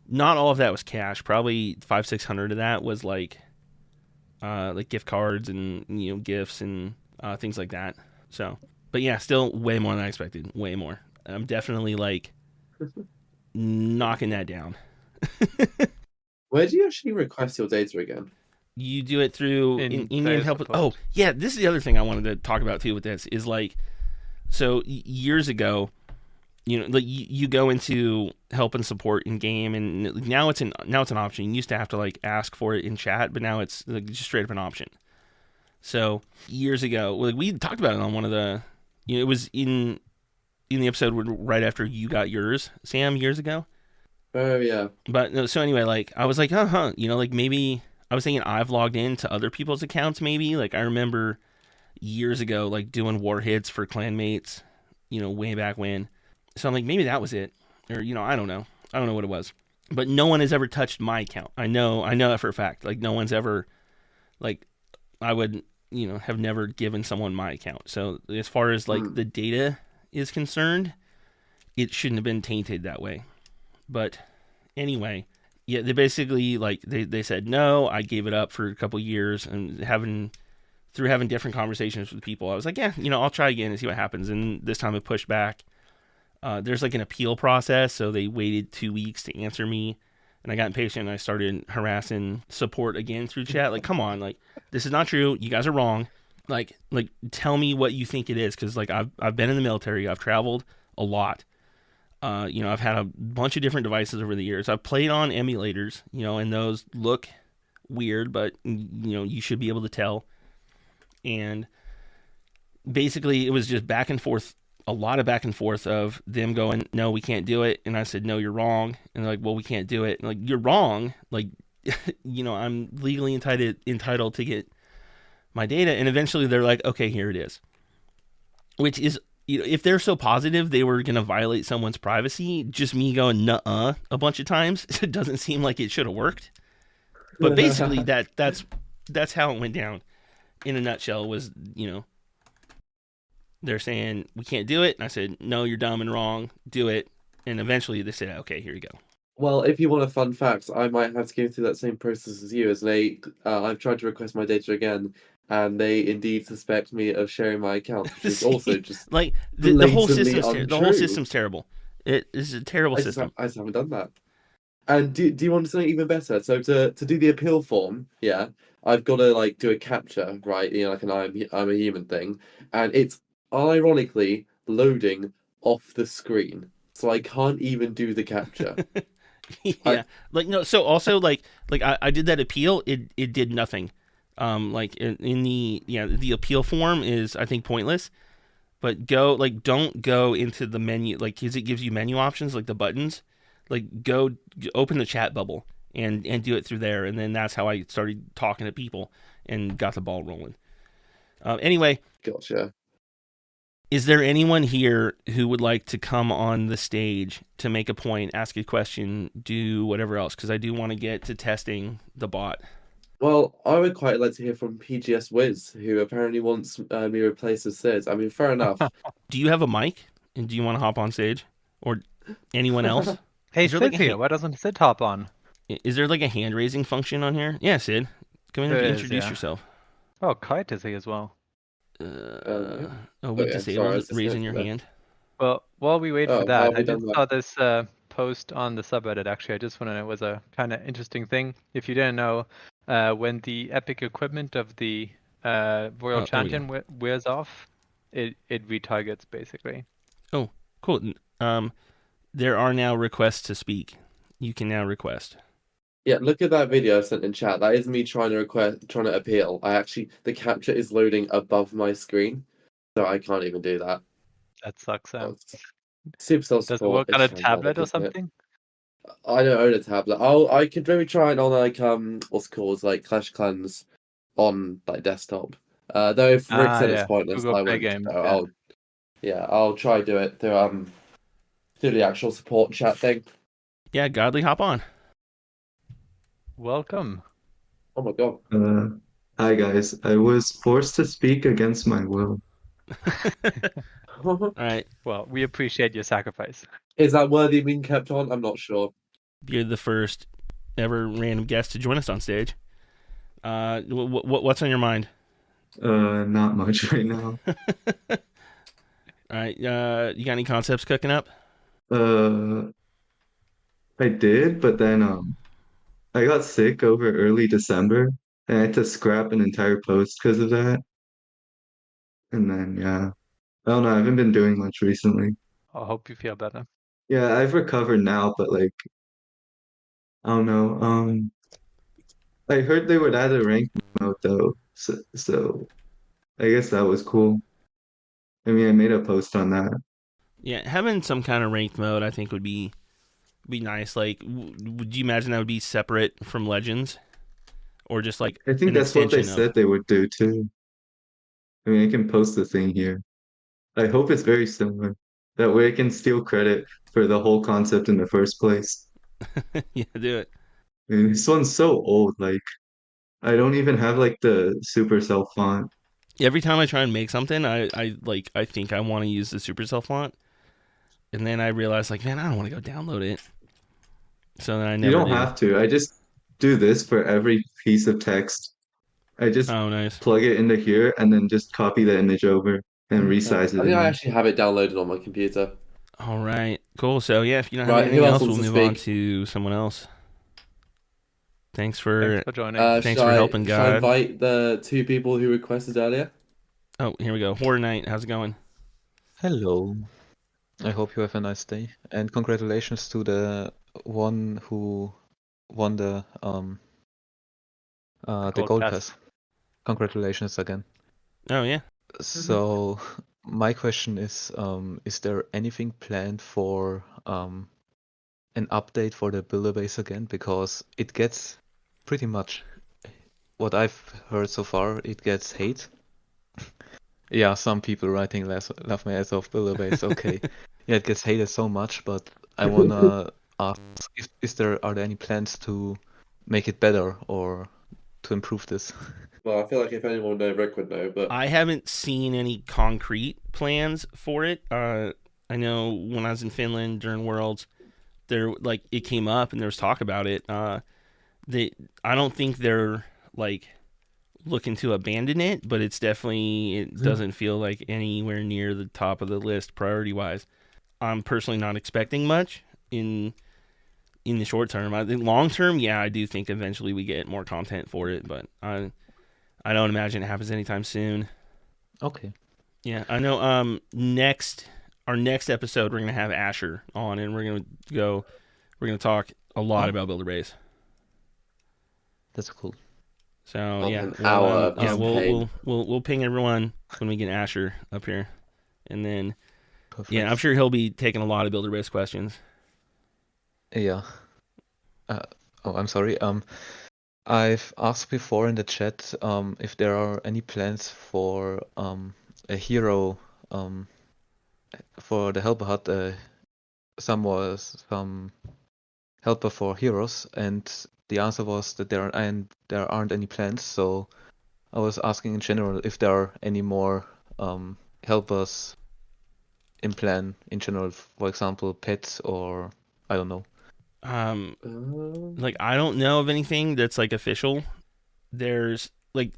Not all of that was cash. Probably 500-600 of that was like gift cards and gifts and things like that. So, but yeah, still way more than I expected. Way more. I'm definitely like knocking that down. Where do you actually request your data again? You do it through In in-game help. support. Oh, yeah, this is the other thing I wanted to talk about too with this is like, so years ago, like you go into help and support in game, and now it's an option. You used to have to like ask for it in chat, but now it's like just straight up an option. So years ago, like we talked about it on one of the, it was in the episode right after you got yours, Sam, years ago. Oh yeah. But no, so anyway, like I was like, like maybe I was thinking I've logged into other people's accounts. Maybe like I remember years ago, like doing war hits for clanmates, way back when. So I'm like, maybe that was it, or I don't know what it was. But no one has ever touched my account. I know that for a fact. Like no one's ever, like I would, have never given someone my account. So as far as like the data is concerned, it shouldn't have been tainted that way. But anyway, yeah, they basically like they said no. I gave it up for a couple years, and having different conversations with people, I was like, yeah, I'll try again and see what happens. And this time it pushed back. There's like an appeal process, so they waited 2 weeks to answer me, and I got impatient and I started harassing support again through chat. Like, come on, like this is not true. You guys are wrong. Like tell me what you think it is, because like I've been in the military. I've traveled a lot. I've had a bunch of different devices over the years. I've played on emulators, and those look weird, but you should be able to tell. And basically it was just back and forth, a lot of back and forth of them going, no, we can't do it. And I said, no, you're wrong. And they're like, well, we can't do it. And like, you're wrong. Like, I'm legally entitled to get my data, and eventually they're like, okay, here it is. Which is, if they're so positive they were going to violate someone's privacy, just me going nuh-uh a bunch of times, it doesn't seem like it should have worked. But basically that's how it went down in a nutshell. Was, they're saying we can't do it, and I said, no, you're dumb and wrong, do it. And eventually they said, okay, here you go. Well, if you want a fun fact, I might have to go through that same process as you. I've tried to request my data again, and they indeed suspect me of sharing my account, which is also just like the whole blatantly system's the whole system's terrible. It is a terrible system. I just haven't done that. And do you want something even better? So to do the appeal form, yeah, I've got to like do a capture, right? Like an I'm a human thing, and it's ironically loading off the screen, so I can't even do the capture. Yeah, So also, I did that appeal. It did nothing. Like in the appeal form is, I think, pointless. But don't go into the menu, because it gives you menu options, like the buttons. Go open the chat bubble and do it through there, and then that's how I started talking to people and got the ball rolling. Anyway, Gotcha. is there anyone here who would like to come on the stage to make a point, ask a question, do whatever else? Because I do want to get to testing the bot. Well, I would quite like to hear from PGS Wiz, who apparently wants me replaced with Sid. I mean, fair enough. Do you have a mic? And do you want to hop on stage? Or anyone else? Hey, Is there Sid's here. Why doesn't Sid hop on? Is there like a hand raising function on here? Yeah, Sid. Come in and There is, introduce yeah. yourself. Oh, Kite is here as well. We disabled sorry, raising your hand. Well, while we wait Oh, for how that, have I we done just that? saw this post on the subreddit, actually. I just want to know, it was a kind of interesting thing. If you didn't know, when the epic equipment of the Royal there we Champion wears off, it retargets, basically. Oh, cool. There are now requests to speak. You can now request. Yeah, look at that video I sent in chat. That is me trying to appeal. The capture is loading above my screen, so I can't even do that. That sucks, Sam. Supercell Does it support. work on a It's tablet or fantastic, isn't it? something? I don't own a tablet. I could maybe try it on what's it called, like Clash Clans on desktop. Though if Rick said it's pointless, Google I Play won't. Games, So I'll try do it through the actual support chat thing. Yeah, Godly, hop on. Welcome. Oh my god. Hi guys. I was forced to speak against my will. All right. Well, we appreciate your sacrifice. Is that worthy of being kept on? I'm not sure. You're the first ever random guest to join us on stage. What's on your mind? Not much right now. All right. You got any concepts cooking up? I did, but then I got sick over early December and I had to scrap an entire post because of that. And then I don't know, I haven't been doing much recently. I hope you feel better. Yeah, I've recovered now, but I don't know. I heard they would add a ranked mode though, so I guess that was cool. I mean, I made a post on that. Yeah, having some kind of ranked mode, I think, would be nice. Would you imagine that would be separate from Legends, or just I think that's what they said they would do too. I mean, I can post the thing here. I hope it's very similar. That way I can steal credit for the whole concept in the first place. Yeah, do it. I mean, this one's so old, I don't even have the Supercell font. Every time I try and make something, I think I want to use the Supercell font, and then I realize man, I don't want to go download it. So then I never. You don't have to. I just do this for every piece of text. I just nice. plug it into here and then just copy the image over and resize it. I think I actually have it downloaded on my computer. All right, cool. So yeah, if you don't have Right, anything who else else, we'll wants to move on speak? to someone else. Thanks for joining. Thanks for helping, Should I God. invite the two people who requested earlier? Oh, here we go. Horror Night, how's it going? Hello. I hope you have a nice day, and congratulations to the one who won the Gold Pass. Congratulations again. Oh yeah. So my question is there anything planned for an update for the builder base again? Because it gets pretty much what I've heard so far, it gets hate. Yeah, some people writing love my ass off Builder Base. Okay, yeah, it gets hated so much, but I wanna ask: are there any plans to make it better or to improve this? Well, I feel like if anyone would know, Rick would know, but I haven't seen any concrete plans for it. I know when I was in Finland during Worlds, it came up and there was talk about it. I don't think they're like looking to abandon it, but it doesn't feel like anywhere near the top of the list priority wise. I'm personally not expecting much in the short term. I think long term, yeah, I do think eventually we get more content for it, but I don't imagine it happens anytime soon. Okay. Yeah, I know. Our next episode, we're gonna have Asher on, and we're gonna talk a lot about Builder Base. That's cool. So Of yeah, an hour of pain. we'll ping everyone when we get Asher up here, and then Perfect. yeah, I'm sure he'll be taking a lot of Builder Base questions. Yeah. I'm sorry. I've asked before in the chat if there are any plans for a hero for the helper hut, some helper for heroes, and the answer was that there aren't any plans. So I was asking in general if there are any more helpers in plan in general, for example, pets or I don't know. Like I don't know of anything that's like official. There's like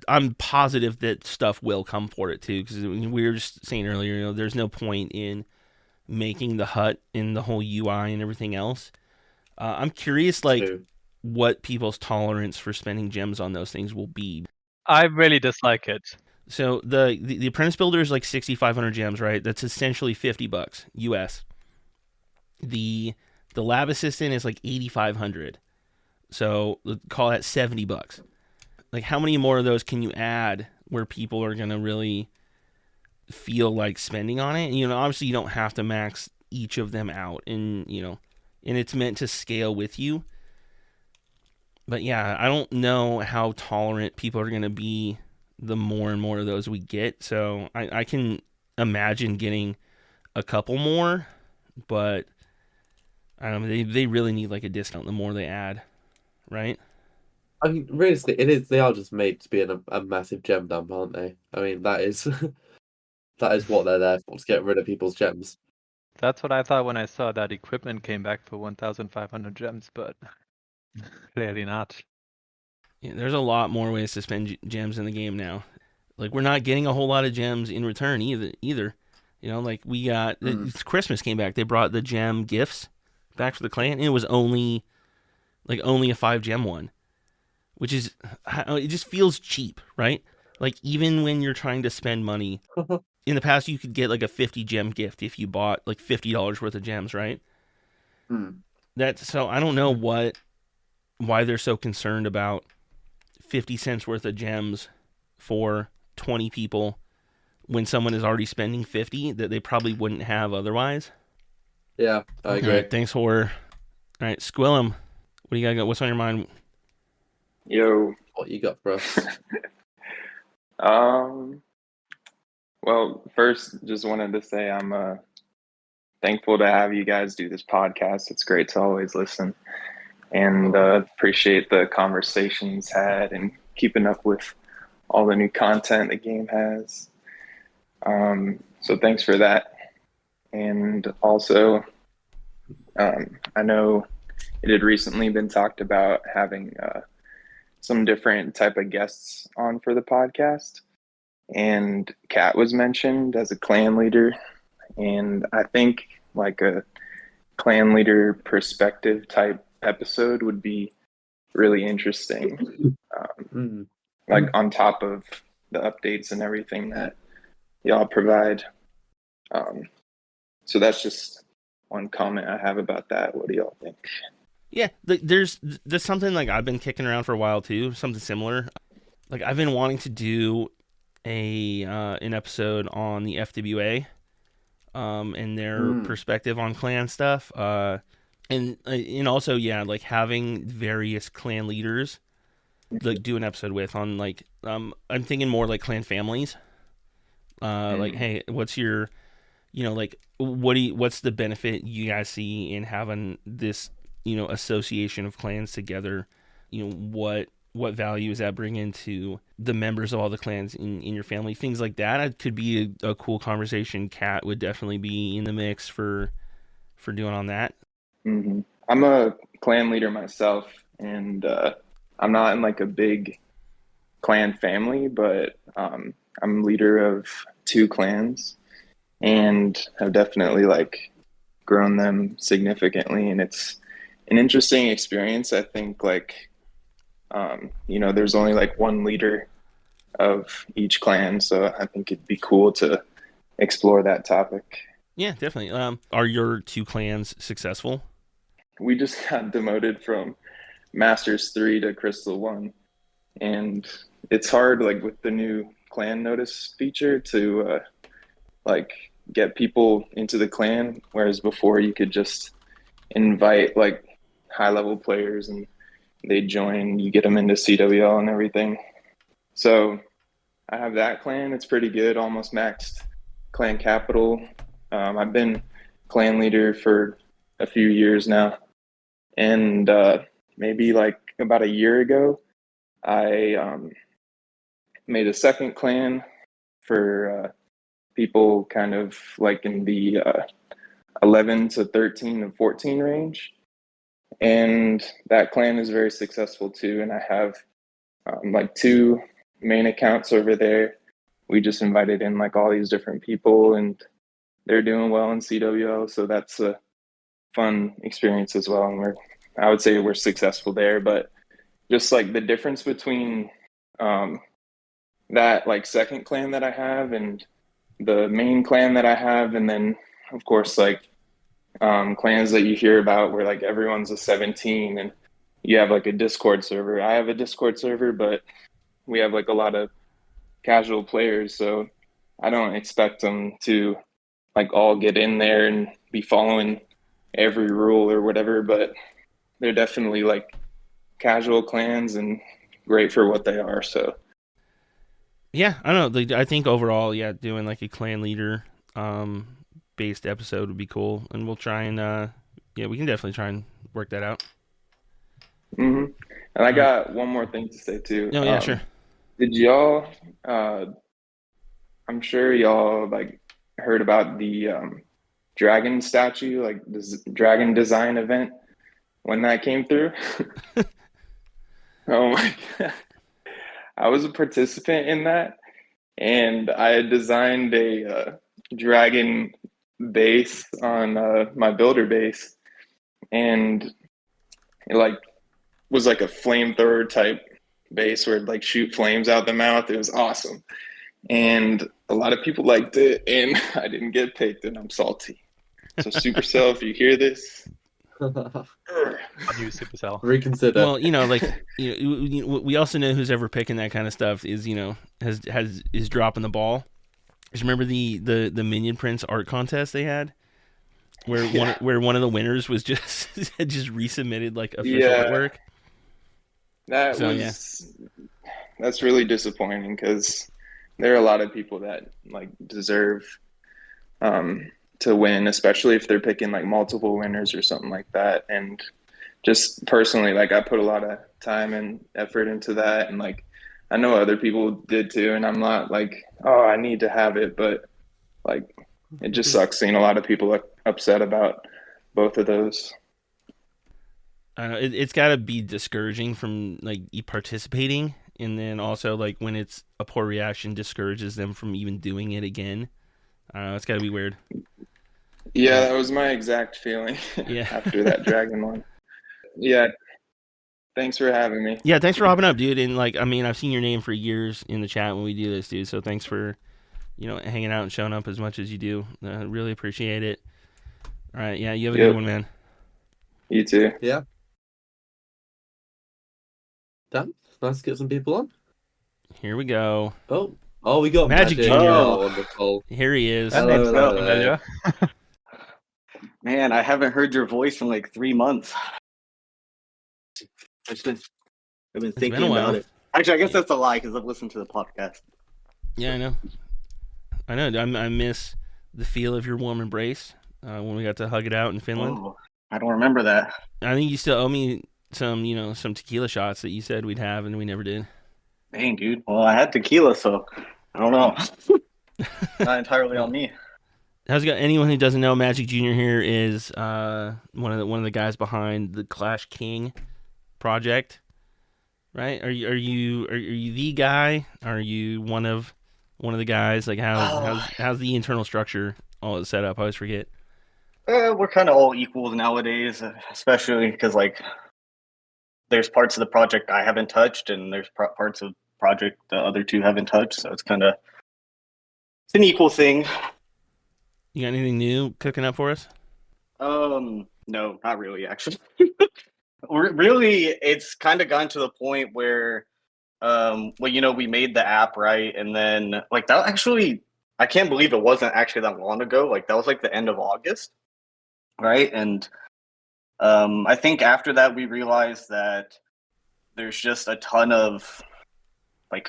I'm positive that stuff will come for it too, because we were just saying earlier, there's no point in making the hut and the whole UI and everything else. I'm curious, like, what people's tolerance for spending gems on those things will be. I really dislike it. So the apprentice builder is like 6,500 gems, right? That's essentially $50 US. The lab assistant is like 8,500. So call that $70. Like, how many more of those can you add where people are gonna really feel like spending on it? And, obviously you don't have to max each of them out, and and it's meant to scale with you. But yeah, I don't know how tolerant people are gonna be the more and more of those we get. So I can imagine getting a couple more, but I don't know, they really need like a discount the more they add, right? I mean, realistically, they are just made to be a massive gem dump, aren't they? I mean, that is that is what they're there for, to get rid of people's gems. That's what I thought when I saw that equipment came back for 1,500 gems, but clearly not. Yeah, there's a lot more ways to spend gems in the game now. Like, we're not getting a whole lot of gems in return either. Like we got Christmas came back. They brought the gem gifts back for the clan, and it was only a 5 gem one, which is, it just feels cheap, right? Like, even when you're trying to spend money, in the past you could get like a 50 gem gift if you bought like $50 worth of gems, right? So I don't know why they're so concerned about 50 cents worth of gems for 20 people when someone is already spending 50 that they probably wouldn't have otherwise. Yeah, I agree. All right, thanks, Horror. All right, Squillem, what do you got? What's on your mind? Yo. What you got for us? Well, first, just wanted to say I'm thankful to have you guys do this podcast. It's great to always listen, and appreciate the conversations had and keeping up with all the new content the game has. So thanks for that. And also, I know it had recently been talked about having some different type of guests on for the podcast, and Kat was mentioned as a clan leader, and I think like a clan leader perspective type episode would be really interesting, like on top of the updates and everything that y'all provide. So that's just one comment I have about that. What do y'all think? Yeah, there's something like I've been kicking around for a while too, something similar. Like, I've been wanting to do an episode on the FWA, and their perspective on clan stuff, and also, yeah, like having various clan leaders like do an episode with on like I'm thinking more like clan families. Like, hey, what's your, like what's the benefit you guys see in having this, association of clans together? What value does that bring into the members of all the clans in your family? Things like that. It could be a cool conversation. Kat would definitely be in the mix for doing on that. Mm-hmm. I'm a clan leader myself, and I'm not in like a big clan family, but I'm leader of 2 clans and have definitely like grown them significantly, and it's an interesting experience. I think like there's only like one leader of each clan, so I think it'd be cool to explore that topic. Yeah, definitely. Are your 2 clans successful? We just got demoted from Masters 3 to Crystal 1, and it's hard like with the new clan notice feature to like get people into the clan, whereas before you could just invite like high level players and they join, you get them into CWL and everything. So I have that clan. It's pretty good, almost maxed clan capital. I've been clan leader for a few years now, and maybe like about a year ago I made a second clan for people kind of like in the 11 to 13 and 14 range, and that clan is very successful too, and I have like 2 main accounts over there. We just invited in like all these different people, and they're doing well in CWL, so that's a fun experience as well, and I would say we're successful there. But just like the difference between that like second clan that I have and the main clan that I have, and then of course like clans that you hear about where like everyone's a 17 and you have like a Discord server. I have a Discord server, but we have like a lot of casual players, so I don't expect them to like all get in there and be following every rule or whatever, but they're definitely like casual clans and great for what they are. So yeah, I don't know. I think overall, yeah, doing like a clan leader based episode would be cool, and we'll try and we can definitely try and work that out. And I got one more thing to say too. No, yeah, sure. Did y'all I'm sure y'all like heard about the dragon statue, like this dragon design event when that came through? Oh my God. I was a participant in that, and I had designed a dragon base on my builder base, and it like was like a flamethrower type base where it'd like shoot flames out the mouth. It was awesome, and a lot of people liked it, and I didn't get picked, and I'm salty. So Supercell, if you hear this, New Supercell. Reconsider. Well, we also know who's ever picking that kind of stuff is is dropping the ball. Just remember the Minion Prince art contest they had, where one of the winners was just just resubmitted like official artwork. That's really disappointing because there are a lot of people that like deserve to win, especially if they're picking like multiple winners or something like that. And just personally, like I put a lot of time and effort into that, and like I know other people did too, and I'm not like, oh, I need to have it, but like it just sucks seeing a lot of people upset about both of those. I don't know, it's got to be discouraging from like participating, and then also like when it's a poor reaction discourages them from even doing it again. I don't know, it's got to be weird. Yeah, that was my exact feeling after that dragon one. Yeah, thanks for having me. Yeah, thanks for hopping up, dude. And like, I mean, I've seen your name for years in the chat when we do this, dude. So thanks for, hanging out and showing up as much as you do. Really appreciate it. All right, yeah, you have a good one, man. You too. Yeah. Dan, nice to get some people on. Here we go. Oh, we got Magic Magic. Junior. Oh, wonderful. Here he is. That name's not familiar. Man, I haven't heard your voice in like 3 months. I've been It's thinking been a while. about it. Actually, I guess Yeah. that's a lie because I've listened to the podcast. Yeah, I know. I miss the feel of your warm embrace when we got to hug it out in Finland. Oh, I don't remember that. I think you still owe me some, some tequila shots that you said we'd have, and we never did. Dang, dude. Well, I had tequila, so I don't know. Not entirely on me. How's it going? Anyone who doesn't know, Magic Jr. here is one of the guys behind the Clash King project, right? Are you the guy? Are you one of the guys? Like how's the internal structure all set up? I always forget. We're kind of all equals nowadays, especially because there's parts of the project I haven't touched, and there's parts of project the other two haven't touched. So it's an equal thing. You got anything new cooking up for us? No, not really. Actually, really, it's kind of gotten to the point where, we made the app, right, and then that actually, I can't believe it wasn't actually that long ago. That was the end of August, right? And I think after that we realized that there's just a ton of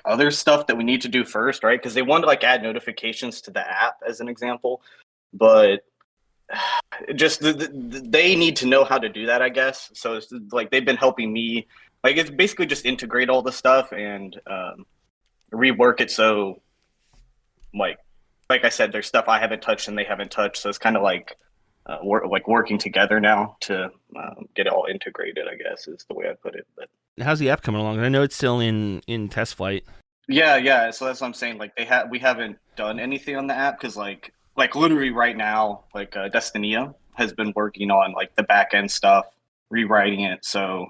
other stuff that we need to do first, right? Because they wanted to add notifications to the app as an example, but just they need to know how to do that, I guess. So it's they've been helping me. It's basically just integrate all the stuff and rework it. So like I said, there's stuff I haven't touched and they haven't touched. So it's kind of working together now to get it all integrated, I guess is the way I put it. But How's the app coming along? I know it's still in test flight. Yeah. So that's what I'm saying. We haven't done anything on the app because literally right now, Destinia has been working on the back end stuff, rewriting it. So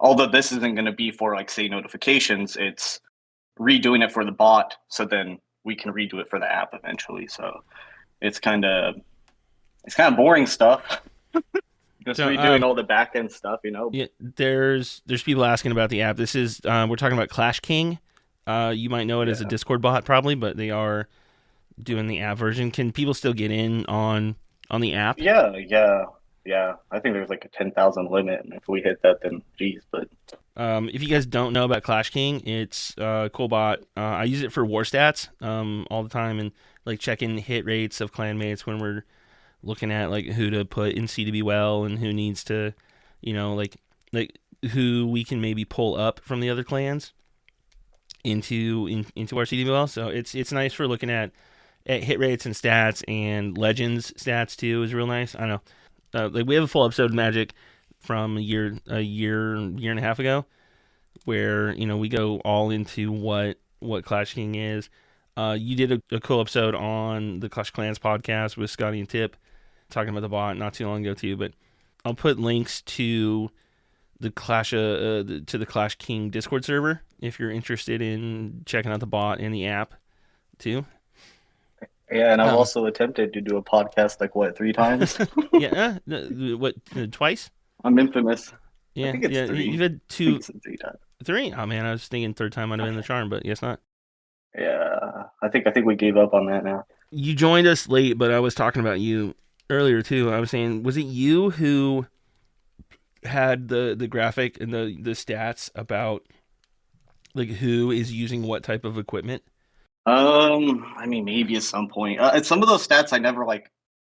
although this isn't going to be for say notifications, it's redoing it for the bot. So then we can redo it for the app eventually. So it's kind of boring stuff. Just redoing all the back end stuff, Yeah, there's people asking about the app. This is we're talking about Clash King. You might know it as a Discord bot probably, but they are doing the app version. Can people still get in on the app? Yeah. I think there's a 10,000 limit, and if we hit that, then geez. But if you guys don't know about Clash King, it's a cool bot. I use it for war stats all the time and checking hit rates of clanmates when we're looking at who to put in CDB well and who needs to, who we can maybe pull up from the other clans into our CDB well. So it's nice for looking at hit rates and stats, and legends stats too is real nice. I know. We have a full episode of Magic from a year and a half ago, where we go all into what Clash King is. You did a cool episode on the Clash Clans podcast with Scotty and Tip, talking about the bot not too long ago too. But I'll put links to the Clash King Discord server if you're interested in checking out the bot and the app too. yeah, and I've also attempted to do a podcast 3 times. Yeah, twice? I'm infamous. Yeah, I think it's 3. You've had I think 2, it's 3 times. 3. Oh man, I was thinking third time might have been the charm, but yes, not. Yeah, I think we gave up on that now. You joined us late, but I was talking about you earlier too. I was saying, was it you who had the graphic and the stats about who is using what type of equipment? I mean, maybe at some point. Some of those stats I never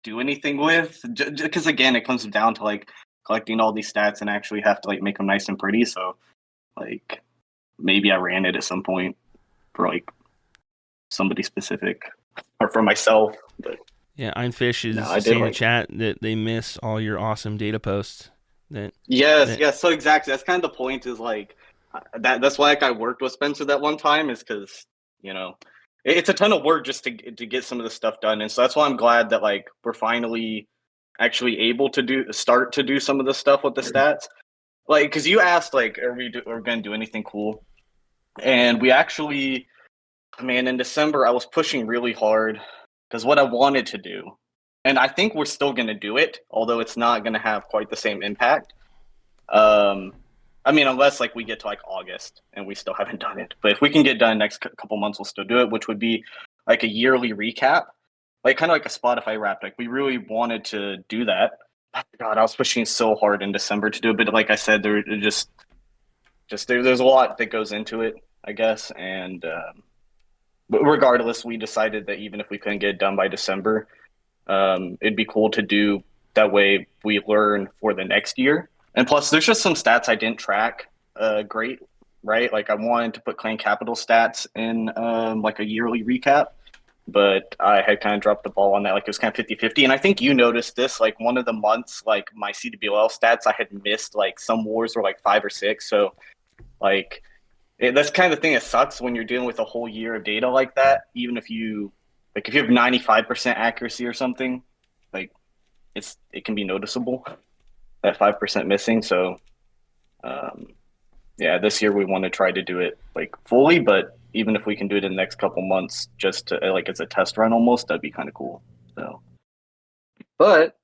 do anything with, because again, it comes down to collecting all these stats and actually have to make them nice and pretty. So, maybe I ran it at some point for somebody specific or for myself. But yeah, Einfish is saying in chat that they miss all your awesome data posts. Yes. So exactly, that's kind of the point. Is that's why I worked with Spencer that one time, is because it's a ton of work just to get some of the stuff done, and so that's why I'm glad that we're finally actually able to start to do some of the stuff with the stats. Because you asked are we going to do anything cool, and we actually, in December I was pushing really hard because what I wanted to do, and I think we're still going to do it, although it's not going to have quite the same impact. Unless we get to August and we still haven't done it. But if we can get done next couple months, we'll still do it, which would be a yearly recap, kind of like a Spotify wrap. We really wanted to do that. God, I was pushing so hard in December to do it, but like I said, there just just there's a lot that goes into it, I guess. And but regardless, we decided that even if we couldn't get it done by December, it'd be cool to do that way. We learn for the next year. And plus, there's just some stats I didn't track great, right? Like I wanted to put clan capital stats in like a yearly recap, but I had kind of dropped the ball on that. Like it was kind of 50-50. And I think you noticed this, like one of the months, like my CWL stats, I had missed like some wars were like 5 or 6. So like that's kind of the thing that sucks when you're dealing with a whole year of data like that. Even if you if you have 95% accuracy or something, like it can be noticeable, that 5% missing. So yeah, this year we want to try to do it like fully, but even if we can do it in the next couple months, just to like as a test run almost, that'd be kind of cool. So, but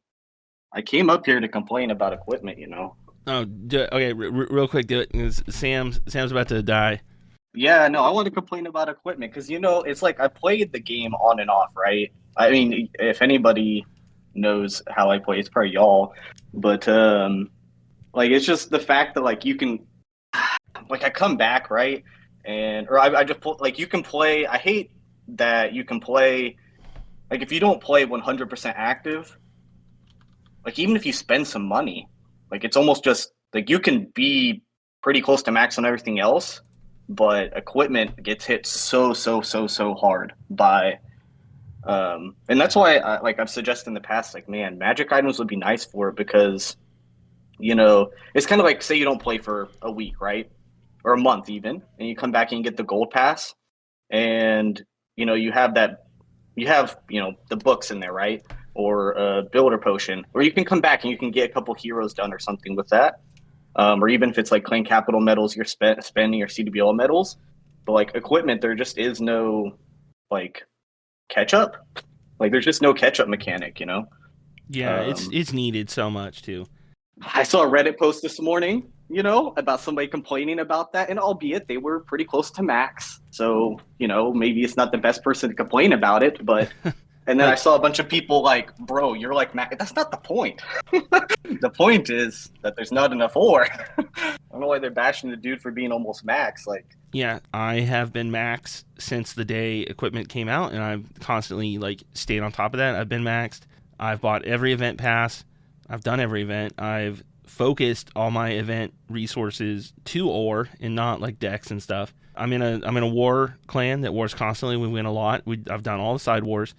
I came up here to complain about equipment, you know. Oh, okay. Real quick, do it. 'Cause Sam's about to die. Yeah, no, I want to complain about equipment because you know it's like I played the game on and off, right? I mean, if anybody knows how I play, it's probably y'all. But like it's just the fact that like you can, like I come back, right? And or I just like you can play. I hate that you can play. Like if you don't play 100% active, like even if you spend some money, like it's almost just like you can be pretty close to max on everything else, but equipment gets hit so hard by. And that's why I've suggested in the past, like, man, magic items would be nice for it because, you know, it's kind of like say you don't play for a week, right? Or a month even, and you come back and you get the gold pass, and you know you have you know the books in there, right? Or a builder potion, or you can come back and you can get a couple heroes done or something with that, or even if it's like clan capital medals you're spending or CWL medals, but like equipment, there just is no like catch up. Like there's just no catch up mechanic, you know. Yeah, it's needed so much too. I saw a Reddit post this morning, you know, about somebody complaining about that, and albeit they were pretty close to max, so you know maybe it's not the best person to complain about it, but and then I saw a bunch of people like, bro, you're like max. That's not the point. The point is that there's not enough ore. I don't know why they're bashing the dude for being almost max. Like, yeah, I have been max since the day equipment came out, and I've constantly like stayed on top of that. I've been maxed. I've bought every event pass. I've done every event. I've focused all my event resources to ore and not like decks and stuff. I'm in a war clan that wars constantly. We win a lot. I've done all the side wars.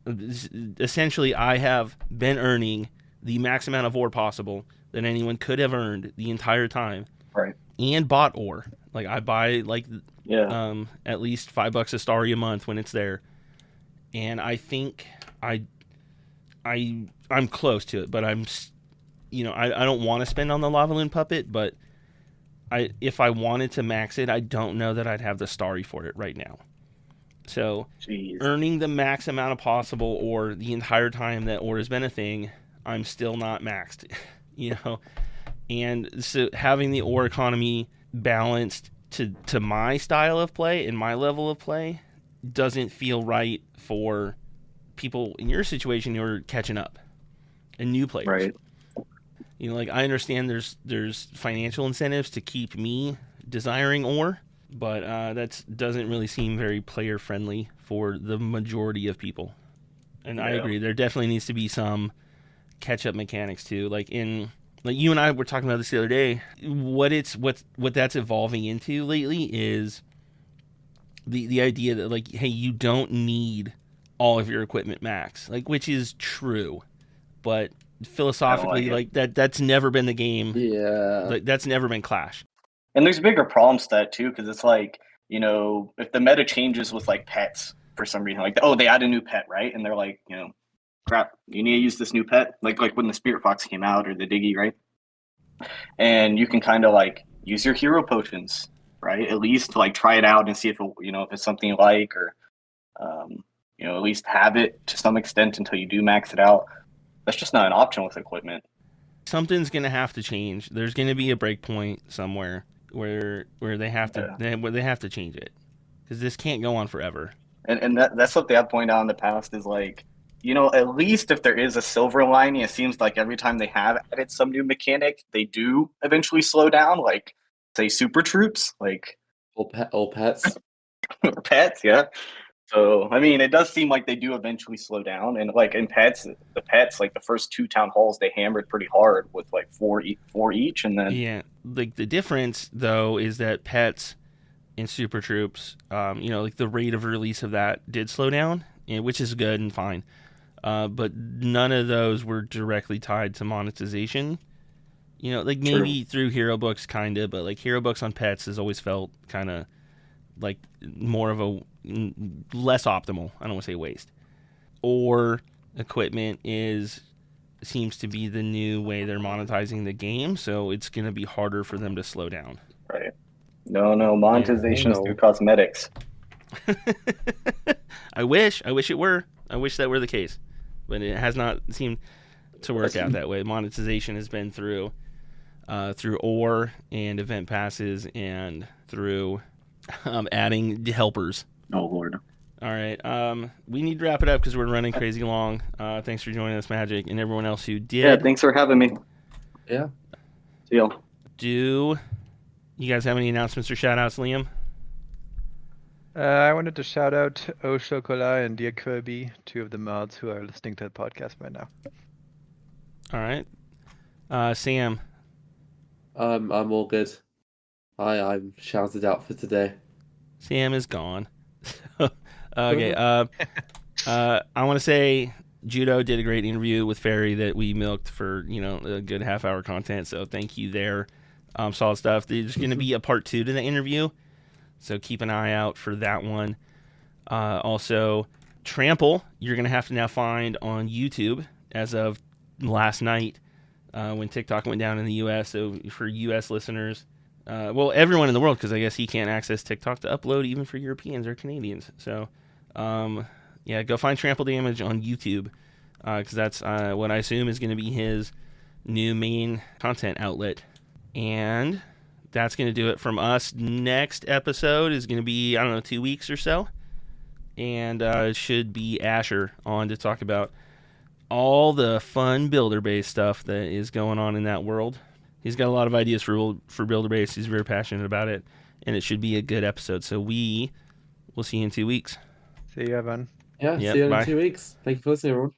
Essentially, I have been earning the max amount of ore possible that anyone could have earned the entire time. right? And bought ore. Like I buy like Yeah. at least $5 a starry a month when it's there. And I think I'm close to it, but I don't want to spend on the lava loon puppet, but if I wanted to max it, I don't know that I'd have the starry for it right now. So Jeez. earning the max amount of possible or the entire time that ore has been a thing, I'm still not maxed, you know. And so having the ore economy balanced to my style of play and my level of play doesn't feel right for people in your situation who are catching up and new players. Right. You know, like I understand there's financial incentives to keep me desiring ore, but that doesn't really seem very player friendly for the majority of people. And I agree, there definitely needs to be some catch up mechanics too. Like you and I were talking about this the other day. What that's evolving into lately is the idea that like, hey, you don't need all of your equipment max, like, which is true, but philosophically, like that's never been the game. Yeah. Like that's never been Clash. And there's bigger problems to that too, because it's like, you know, if the meta changes with like pets for some reason, like they add a new pet, right? And they're like, you know, crap, you need to use this new pet, like when the Spirit Fox came out or the Diggy, right? And you can kind of like use your hero potions, right? At least to like try it out and see if it, you know, if it's something you like, or you know, at least have it to some extent until you do max it out. That's just not an option with equipment. Something's gonna have to change. There's gonna be a break point somewhere where they have to they have to change it, because this can't go on forever. And that's something I've pointed out in the past is like, you know, at least if there is a silver lining, it seems like every time they have added some new mechanic, they do eventually slow down. Like say super troops, like Or pets. or pets, yeah. So I mean, it does seem like they do eventually slow down, and like in pets, the pets like the first 2 town halls they hammered pretty hard with like four each, and then Yeah, like the difference though is that pets and Super Troops, like the rate of release of that did slow down, which is good and fine. But none of those were directly tied to monetization. Like maybe through Hero Books, kind of, but like Hero Books on pets has always felt kind of like more of a less optimal. I don't want to say waste. Or equipment seems to be the new way they're monetizing the game, so it's going to be harder for them to slow down. right. No, monetization is no. through cosmetics. I wish it were. I wish that were the case, but it has not seemed to work out that way. Monetization has been through ore and event passes and through adding helpers. Oh Lord. All right. We need to wrap it up because we're running crazy long. Thanks for joining us, Magic, and everyone else who did. Yeah, thanks for having me. Yeah. See y'all. Do you guys have any announcements or shout-outs, Liam? I wanted to shout out Au Chocolat and Dear Kirby, 2 of the mods who are listening to the podcast right now. All right. Sam. I'm all good. I'm shouted out for today. Sam is gone. Okay. I want to say Judo did a great interview with Ferri that we milked for a good half-hour content. So thank you there. Solid stuff. There's going to be a part 2 to the interview, so keep an eye out for that one. Also, Trample, you're going to have to now find on YouTube as of last night when TikTok went down in the U.S. So for U.S. listeners, everyone in the world, because I guess he can't access TikTok to upload even for Europeans or Canadians. So, go find Trample Damage on YouTube because that's what I assume is going to be his new main content outlet. And that's going to do it from us. Next episode is going to be, 2 weeks or so. And it should be Asher on to talk about all the fun builder-based stuff that is going on in that world. He's got a lot of ideas for builder-based. He's very passionate about it. And it should be a good episode. So we will see you in 2 weeks. See you, Evan. Yeah, Yep, see you bye. in 2 weeks. Thank you for listening, everyone.